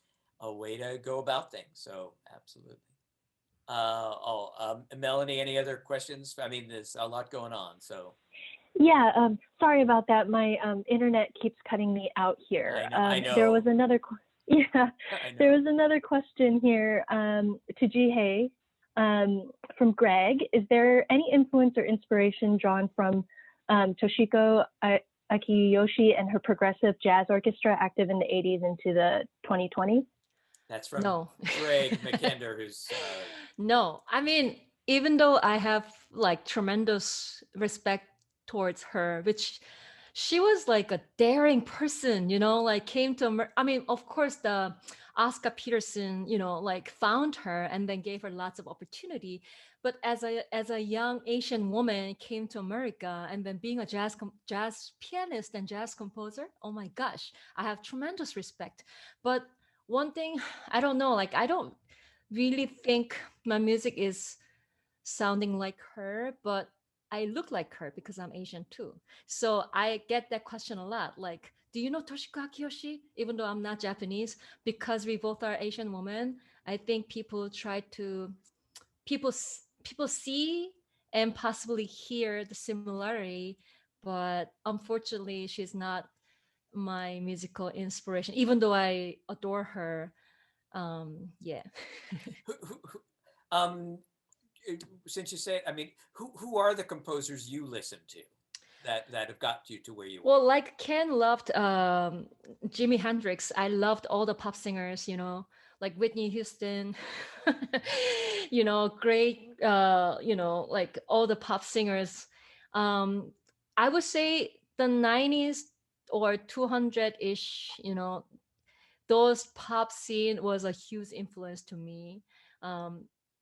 [SPEAKER 1] a way to go about things. So absolutely. Melanie, any other questions? I mean, there's a lot going on, so.
[SPEAKER 7] Yeah, sorry about that. My internet keeps cutting me out here.
[SPEAKER 1] I know.
[SPEAKER 7] There was another
[SPEAKER 1] I know.
[SPEAKER 7] there was another question here to Jihei from Greg. Is there any influence or inspiration drawn from Toshiko Akiyoshi and her progressive jazz orchestra active in the 80s into the 2020s?
[SPEAKER 1] That's from
[SPEAKER 3] No.
[SPEAKER 1] Greg McKender, who's
[SPEAKER 3] No, I mean, even though I have like tremendous respect towards her, which she was like a daring person, like came to, I mean, of course, the Oscar Peterson, like found her and then gave her lots of opportunity. But as a young Asian woman came to America and then being a jazz pianist and jazz composer, oh my gosh, I have tremendous respect. But one thing, I don't know, like I don't really think my music is sounding like her, but I look like her because I'm Asian too. So I get that question a lot. Like, do you know Toshiko Akiyoshi? Even though I'm not Japanese, because we both are Asian women, I think people see and possibly hear the similarity, but unfortunately, she's not my musical inspiration. Even though I adore her, yeah.
[SPEAKER 1] Since you say it, I mean, who are the composers you listen to that have got you to where you are?
[SPEAKER 3] Well, like Ken loved Jimi Hendrix. I loved all the pop singers, like Whitney Houston, great, like all the pop singers. I would say the 90s or 200-ish, those pop scene was a huge influence to me.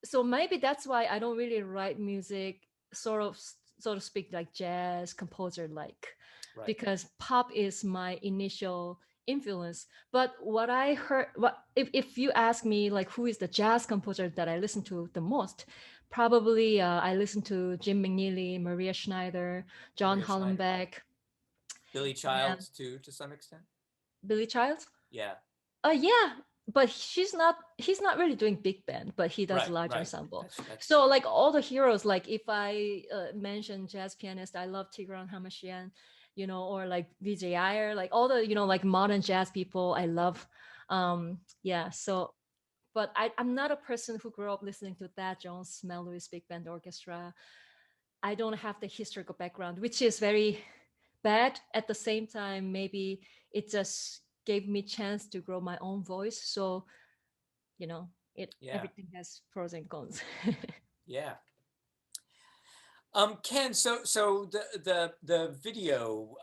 [SPEAKER 3] So maybe that's why I don't really write music, sort of, so to speak, like jazz composer like,
[SPEAKER 1] Right.
[SPEAKER 3] because pop is my initial influence. But what I heard, if you ask me like who is the jazz composer that I listen to the most, probably I listen to Jim McNeely, Maria Schneider, John
[SPEAKER 1] Maria Schneider.
[SPEAKER 3] Hollenbeck,
[SPEAKER 1] Billy Childs too, to some extent.
[SPEAKER 3] Billy Childs.
[SPEAKER 1] Yeah.
[SPEAKER 3] Yeah, but he's not really doing big band, but he does
[SPEAKER 1] Right,
[SPEAKER 3] large
[SPEAKER 1] right.
[SPEAKER 3] ensemble.
[SPEAKER 1] That's
[SPEAKER 3] So like all the heroes, like if I mention jazz pianist, I love Tigran Hamashian, or like DJ Iyer, like all the like modern jazz people I love. Yeah, so but I'm not a person who grew up listening to Thad Jones, Mel Lewis Big Band Orchestra. I don't have the historical background, which is very bad. At the same time, maybe it just gave me chance to grow my own voice. So,
[SPEAKER 1] yeah,
[SPEAKER 3] everything has pros and cons.
[SPEAKER 1] yeah. Ken, so the video,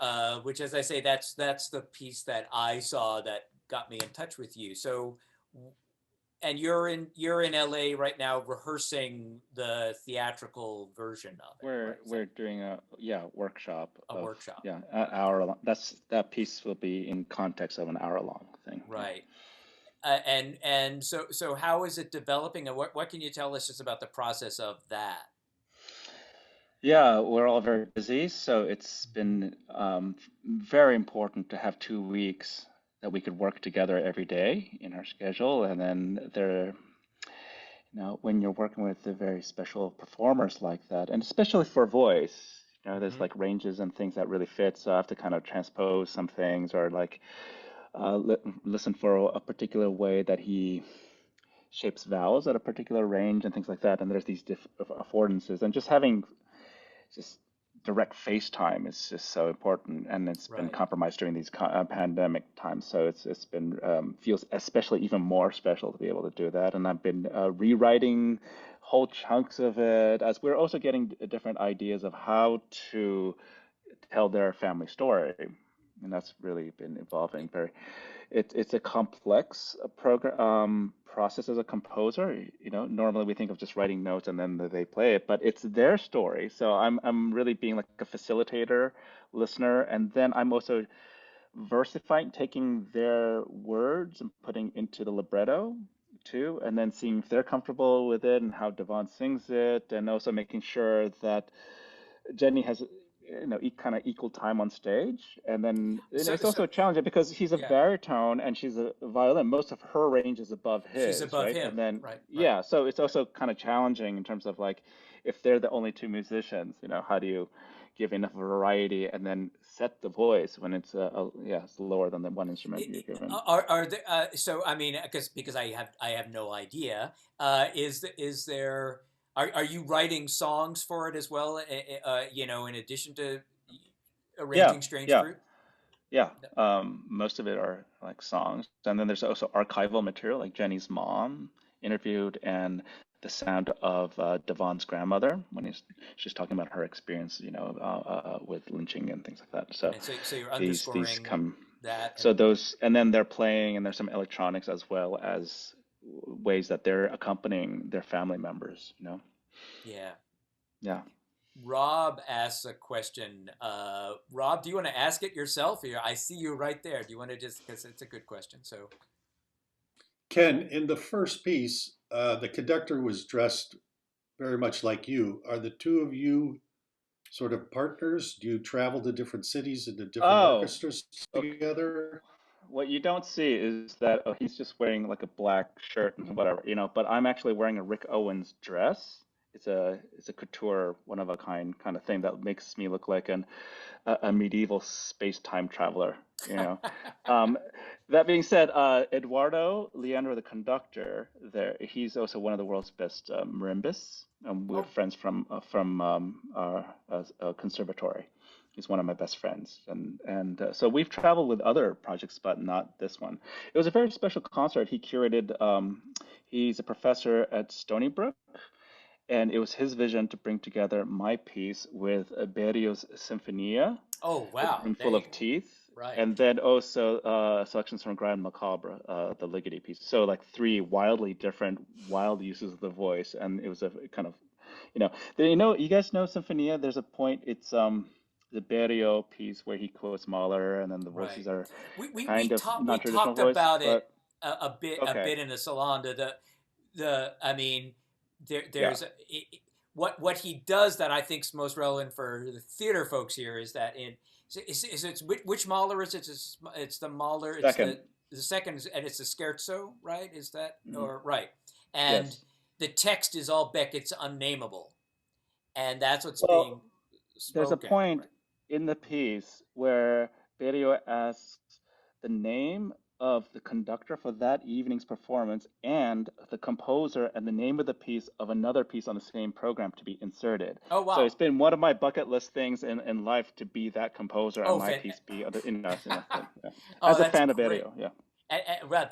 [SPEAKER 1] which, as I say, that's the piece that I saw that got me in touch with you. So, and you're in LA right now rehearsing the theatrical version of it, right?
[SPEAKER 4] We're doing a workshop
[SPEAKER 1] A
[SPEAKER 4] of
[SPEAKER 1] workshop.
[SPEAKER 4] an hour long. That piece will be in context of an hour long thing.
[SPEAKER 1] Right. And so how is it developing, and what can you tell us just about the process of that?
[SPEAKER 4] Yeah, we're all very busy, so it's been very important to have 2 weeks that we could work together every day in our schedule, and then when you're working with the very special performers like that, and especially for voice, there's like ranges and things that really fit. So I have to kind of transpose some things, or like listen for a particular way that he shapes vowels at a particular range and things like that. And there's these affordances, and just having just direct FaceTime is just so important, and it's been
[SPEAKER 1] Right.
[SPEAKER 4] compromised during these pandemic times. So it's been feels especially even more special to be able to do that. And I've been rewriting whole chunks of it, as we're also getting different ideas of how to tell their family story, and that's really been evolving very. It's a complex program process as a composer. Normally we think of just writing notes and then they play it, but it's their story. So I'm really being like a facilitator, listener, and then I'm also versifying, taking their words and putting into the libretto too, and then seeing if they're comfortable with it and how Devon sings it, and also making sure that Jenny has kind of equal time on stage. And then
[SPEAKER 1] So
[SPEAKER 4] it's also challenging because he's a
[SPEAKER 1] yeah,
[SPEAKER 4] baritone and she's a violin. Most of her range is above
[SPEAKER 1] she's
[SPEAKER 4] his,
[SPEAKER 1] above
[SPEAKER 4] right?
[SPEAKER 1] him.
[SPEAKER 4] And then
[SPEAKER 1] Right.
[SPEAKER 4] yeah, so it's also kind of challenging in terms of like, if they're the only two musicians, how do you give enough variety and then set the voice when it's it's lower than the one instrument you're given.
[SPEAKER 1] Are there, so I mean, because I have no idea. Is there, are you writing songs for it as well? In addition to
[SPEAKER 4] Yeah,
[SPEAKER 1] arranging Strange
[SPEAKER 4] yeah.
[SPEAKER 1] Fruit.
[SPEAKER 4] Yeah, most of it are like songs, and then there's also archival material, like Jenny's mom interviewed, and the sound of Devon's grandmother when she's talking about her experience, with lynching and things like that. So
[SPEAKER 1] And so you're
[SPEAKER 4] these
[SPEAKER 1] underscoring
[SPEAKER 4] come,
[SPEAKER 1] that,
[SPEAKER 4] so
[SPEAKER 1] and
[SPEAKER 4] those, and then they're playing, and there's some electronics as well as ways that they're accompanying their family members.
[SPEAKER 1] yeah.
[SPEAKER 4] Yeah.
[SPEAKER 1] Rob asks a question. Rob, do you want to ask it yourself? Here, I see you right there. Do you want to just, because it's a good question. So,
[SPEAKER 2] Ken, in the first piece, the conductor was dressed very much like you. Are the two of you sort of partners? Do you travel to different cities and to different
[SPEAKER 4] Oh,
[SPEAKER 2] orchestras
[SPEAKER 4] okay.
[SPEAKER 2] together?
[SPEAKER 4] What you don't see is that he's just wearing like a black shirt and whatever, but I'm actually wearing a Rick Owens dress. It's a couture, one of a kind of thing that makes me look like a medieval space-time traveler, you know. Um, that being said, Eduardo Leandro, the conductor, he's also one of the world's best marimbas. We're
[SPEAKER 1] oh,
[SPEAKER 4] friends from our conservatory. He's one of my best friends, and so we've traveled with other projects, but not this one. It was a very special concert he curated. He's a professor at Stony Brook, and it was his vision to bring together my piece with Berio's Sinfonia,
[SPEAKER 1] oh,
[SPEAKER 4] The
[SPEAKER 1] wow. There
[SPEAKER 4] Roomful
[SPEAKER 1] you
[SPEAKER 4] of
[SPEAKER 1] go.
[SPEAKER 4] Teeth,
[SPEAKER 1] Right.
[SPEAKER 4] and then also selections from Grand Macabre, the Ligeti piece. So like three wildly different, wild uses of the voice, and it was a kind of, you guys know Sinfonia. There's a point. It's the Berio piece where he quotes Mahler, and then the voices
[SPEAKER 1] Right.
[SPEAKER 4] are
[SPEAKER 1] We
[SPEAKER 4] kind of
[SPEAKER 1] talked we
[SPEAKER 4] non-traditional
[SPEAKER 1] talked
[SPEAKER 4] voice,
[SPEAKER 1] about it
[SPEAKER 4] but
[SPEAKER 1] a
[SPEAKER 4] okay,
[SPEAKER 1] bit in the salon. I mean,
[SPEAKER 4] yeah.
[SPEAKER 1] there's what he does that I think is most relevant for the theater folks here is that it's which Mahler is it? It's the Mahler. It's
[SPEAKER 4] Second,
[SPEAKER 1] the the second is, and it's a scherzo, right? Is that
[SPEAKER 4] Mhm.
[SPEAKER 1] or right? And
[SPEAKER 4] Yes.
[SPEAKER 1] the text is all Beckett's Unnameable, and that's what's being
[SPEAKER 4] Well, there's a
[SPEAKER 1] spoken,
[SPEAKER 4] point
[SPEAKER 1] right?
[SPEAKER 4] in the piece where Berio asks the name of the conductor for that evening's performance and the composer and the name of the piece of another piece on the same program to be inserted.
[SPEAKER 1] Oh
[SPEAKER 4] So
[SPEAKER 1] wow!
[SPEAKER 4] it's been one of my bucket list things in life to be that composer and
[SPEAKER 1] Oh,
[SPEAKER 4] my piece be other thing. Yeah.
[SPEAKER 1] oh,
[SPEAKER 4] As a
[SPEAKER 1] that's
[SPEAKER 4] fan of
[SPEAKER 1] great.
[SPEAKER 4] Berio, yeah.
[SPEAKER 1] Well,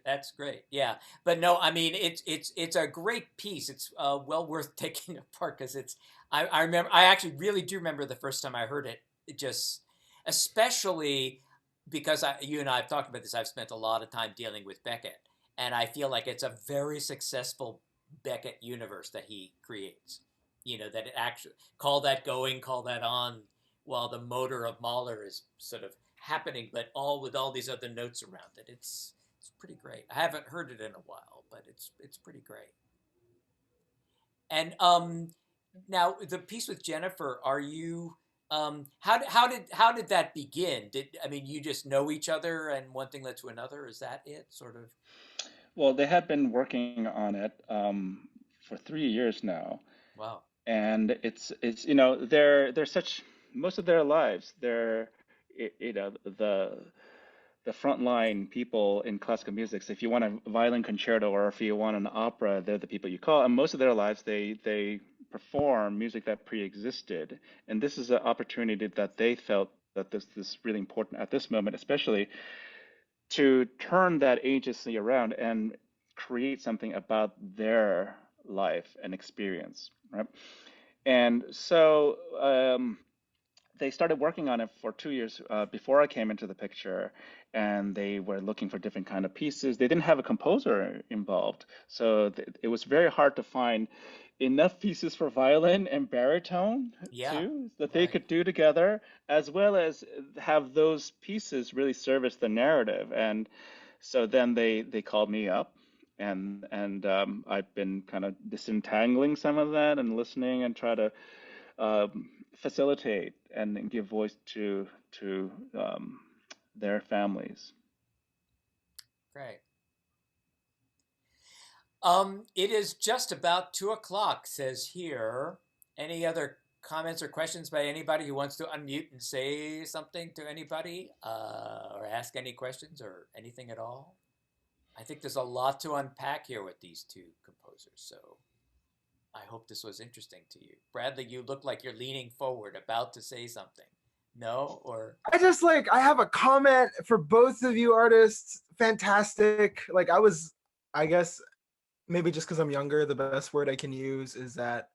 [SPEAKER 1] that's great. Yeah, but no, I mean it's a great piece. It's well worth taking apart because it's. I remember. I actually really do remember the first time I heard it. It just, especially because you and I have talked about this. I've spent a lot of time dealing with Beckett, and I feel like it's a very successful Beckett universe that he creates. That it actually call that going, call that on, while the motor of Mahler is sort of happening, but all with all these other notes around it. It's pretty great. I haven't heard it in a while, but it's pretty great. And now the piece with Jennifer, are you how did that begin? You just know each other and one thing led to another? Is that it? Sort of.
[SPEAKER 4] Well, they had been working on it for 3 years now,
[SPEAKER 1] Wow.
[SPEAKER 4] and they're such most of their lives they're the frontline people in classical music. So if you want a violin concerto or if you want an opera, they're the people you call. And most of their lives, they perform music that pre-existed. And this is an opportunity that they felt that this is really important at this moment, especially to turn that agency around and create something about their life and experience, right? And so they started working on it for 2 years before I came into the picture, and they were looking for different kind of pieces. They didn't have a composer involved, so it was very hard to find enough pieces for violin and baritone
[SPEAKER 1] Yeah.
[SPEAKER 4] too that they
[SPEAKER 1] Right.
[SPEAKER 4] could do together, as well as have those pieces really service the narrative. And so then they called me up, and I've been kind of disentangling some of that and listening and try to facilitate and give voice to their families.
[SPEAKER 1] Great. It is just about 2 o'clock, says here. Any other comments or questions by anybody who wants to unmute and say something to anybody, or ask any questions or anything at all? I think there's a lot to unpack here with these two composers, so I hope this was interesting to you. Bradley, you look like you're leaning forward, about to say something. No? Or
[SPEAKER 8] I have a comment for both of you artists. Fantastic. I guess maybe just because I'm younger, the best word I can use is that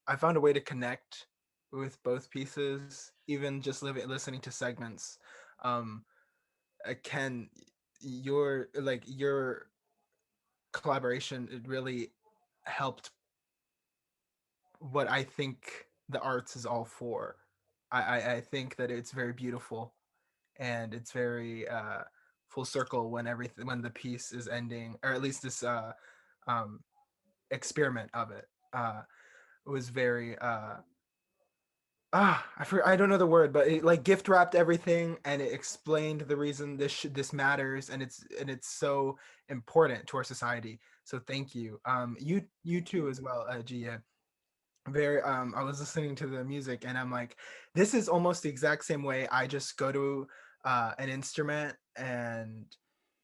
[SPEAKER 8] I found a way to connect with both pieces, even just listening to segments. Ken, your collaboration, it really helped what I think the arts is all for. I think that it's very beautiful and it's very full circle when the piece is ending, or at least this um, experiment of it was very I don't know the word, but it like gift wrapped everything and it explained the reason this matters, and it's so important to our society. So thank you. You too as well, Gia. Very I was listening to the music and I'm like, this is almost the exact same way I just go to an instrument and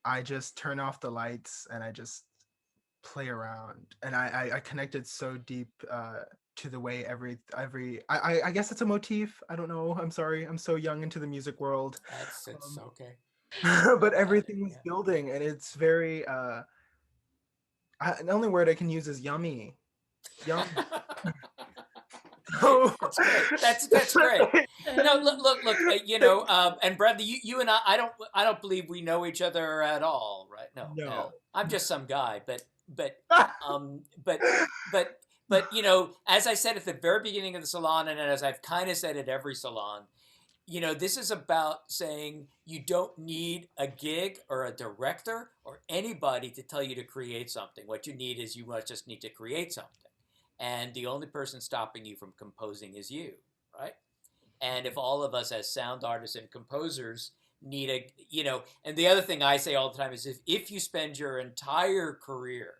[SPEAKER 8] I just turn off the lights and I just play around, and I connected so deep to the way I guess it's a motif. I don't know. I'm sorry. I'm so young into the music world.
[SPEAKER 1] it's okay.
[SPEAKER 8] But
[SPEAKER 1] Go at it,
[SPEAKER 8] everything was building and it's very the only word I can use is yummy. Yum.
[SPEAKER 1] That's great. That's great. No, look. And Bradley, you and I don't believe we know each other at all, right? No.
[SPEAKER 8] No.
[SPEAKER 1] I'm just some guy, um, but, as I said at the very beginning of the salon, and as I've kind of said at every salon, this is about saying you don't need a gig or a director or anybody to tell you to create something. What you need is just need to create something. And the only person stopping you from composing is you, right? And if all of us as sound artists and composers need a, and the other thing I say all the time is if you spend your entire career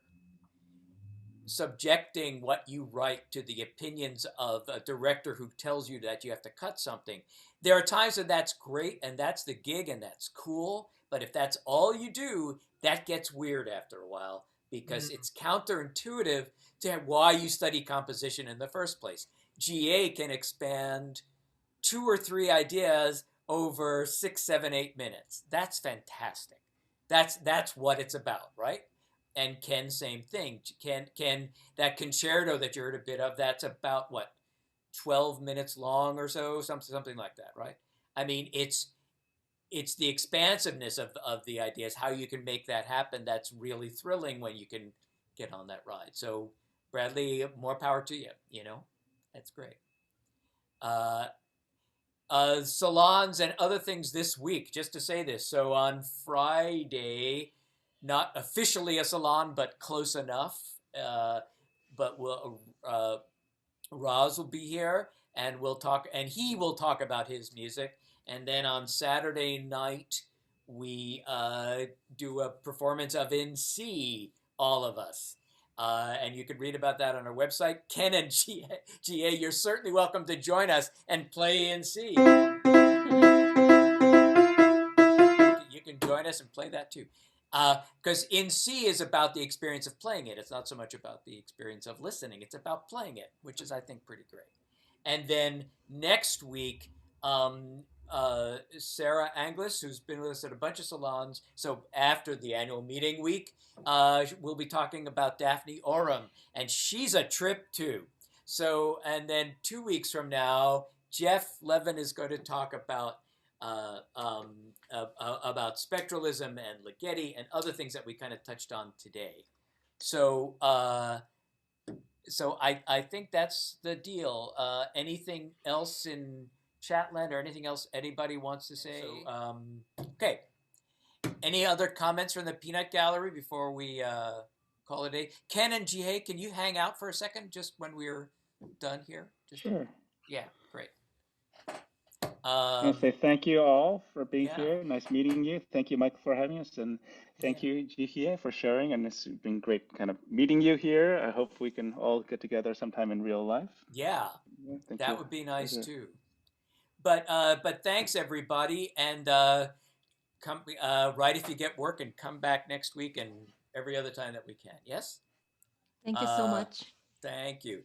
[SPEAKER 1] subjecting what you write to the opinions of a director who tells you that you have to cut something, there are times when that's great and that's the gig and that's cool. But if that's all you do, that gets weird after a while because it's counterintuitive to why you study composition in the first place. GA can expand 2 or 3 ideas over 6, 7, 8 minutes. That's fantastic. That's what it's about, right? And Ken, same thing. Ken, that concerto that you heard a bit of, that's about what, 12 minutes long or so, something like that, right? I mean, it's the expansiveness of the ideas, how you can make that happen. That's really thrilling when you can get on that ride. So Bradley, more power to you. That's great. Salons and other things this week, just to say this. So on Friday, not officially a salon, but close enough. But Roz will be here, and he will talk about his music. And then on Saturday night, we do a performance of In C, all of us. And you can read about that on our website. Ken and GA, you're certainly welcome to join us and play In C. You can join us and play that too. Because In C is about the experience of playing it. It's not so much about the experience of listening. It's about playing it, which is, I think, pretty great. And then next week, Sarah Anglis, who's been with us at a bunch of salons, so after the annual meeting week, we'll be talking about Daphne Oram, and she's a trip too. So, and then 2 weeks from now, Jeff Levin is going to talk about spectralism and Ligeti and other things that we kind of touched on today. So, I think that's the deal. Anything else in Chatland or anything else anybody wants to say? Okay. Any other comments from the Peanut Gallery before we call it a day? Ken and Jihei, can you hang out for a second just when we're done here?
[SPEAKER 4] Sure.
[SPEAKER 1] Yeah, great.
[SPEAKER 4] I want to say thank you all for being here. Nice meeting you. Thank you, Mike, for having us. And thank you, Jihei, for sharing. And it's been great kind of meeting you here. I hope we can all get together sometime in real life.
[SPEAKER 1] Yeah,
[SPEAKER 4] thank
[SPEAKER 1] that
[SPEAKER 4] you.
[SPEAKER 1] would be nice too. But thanks, everybody. And come right if you get work and come back next week and every other time that we can. Yes?
[SPEAKER 3] Thank you so much.
[SPEAKER 1] Thank you.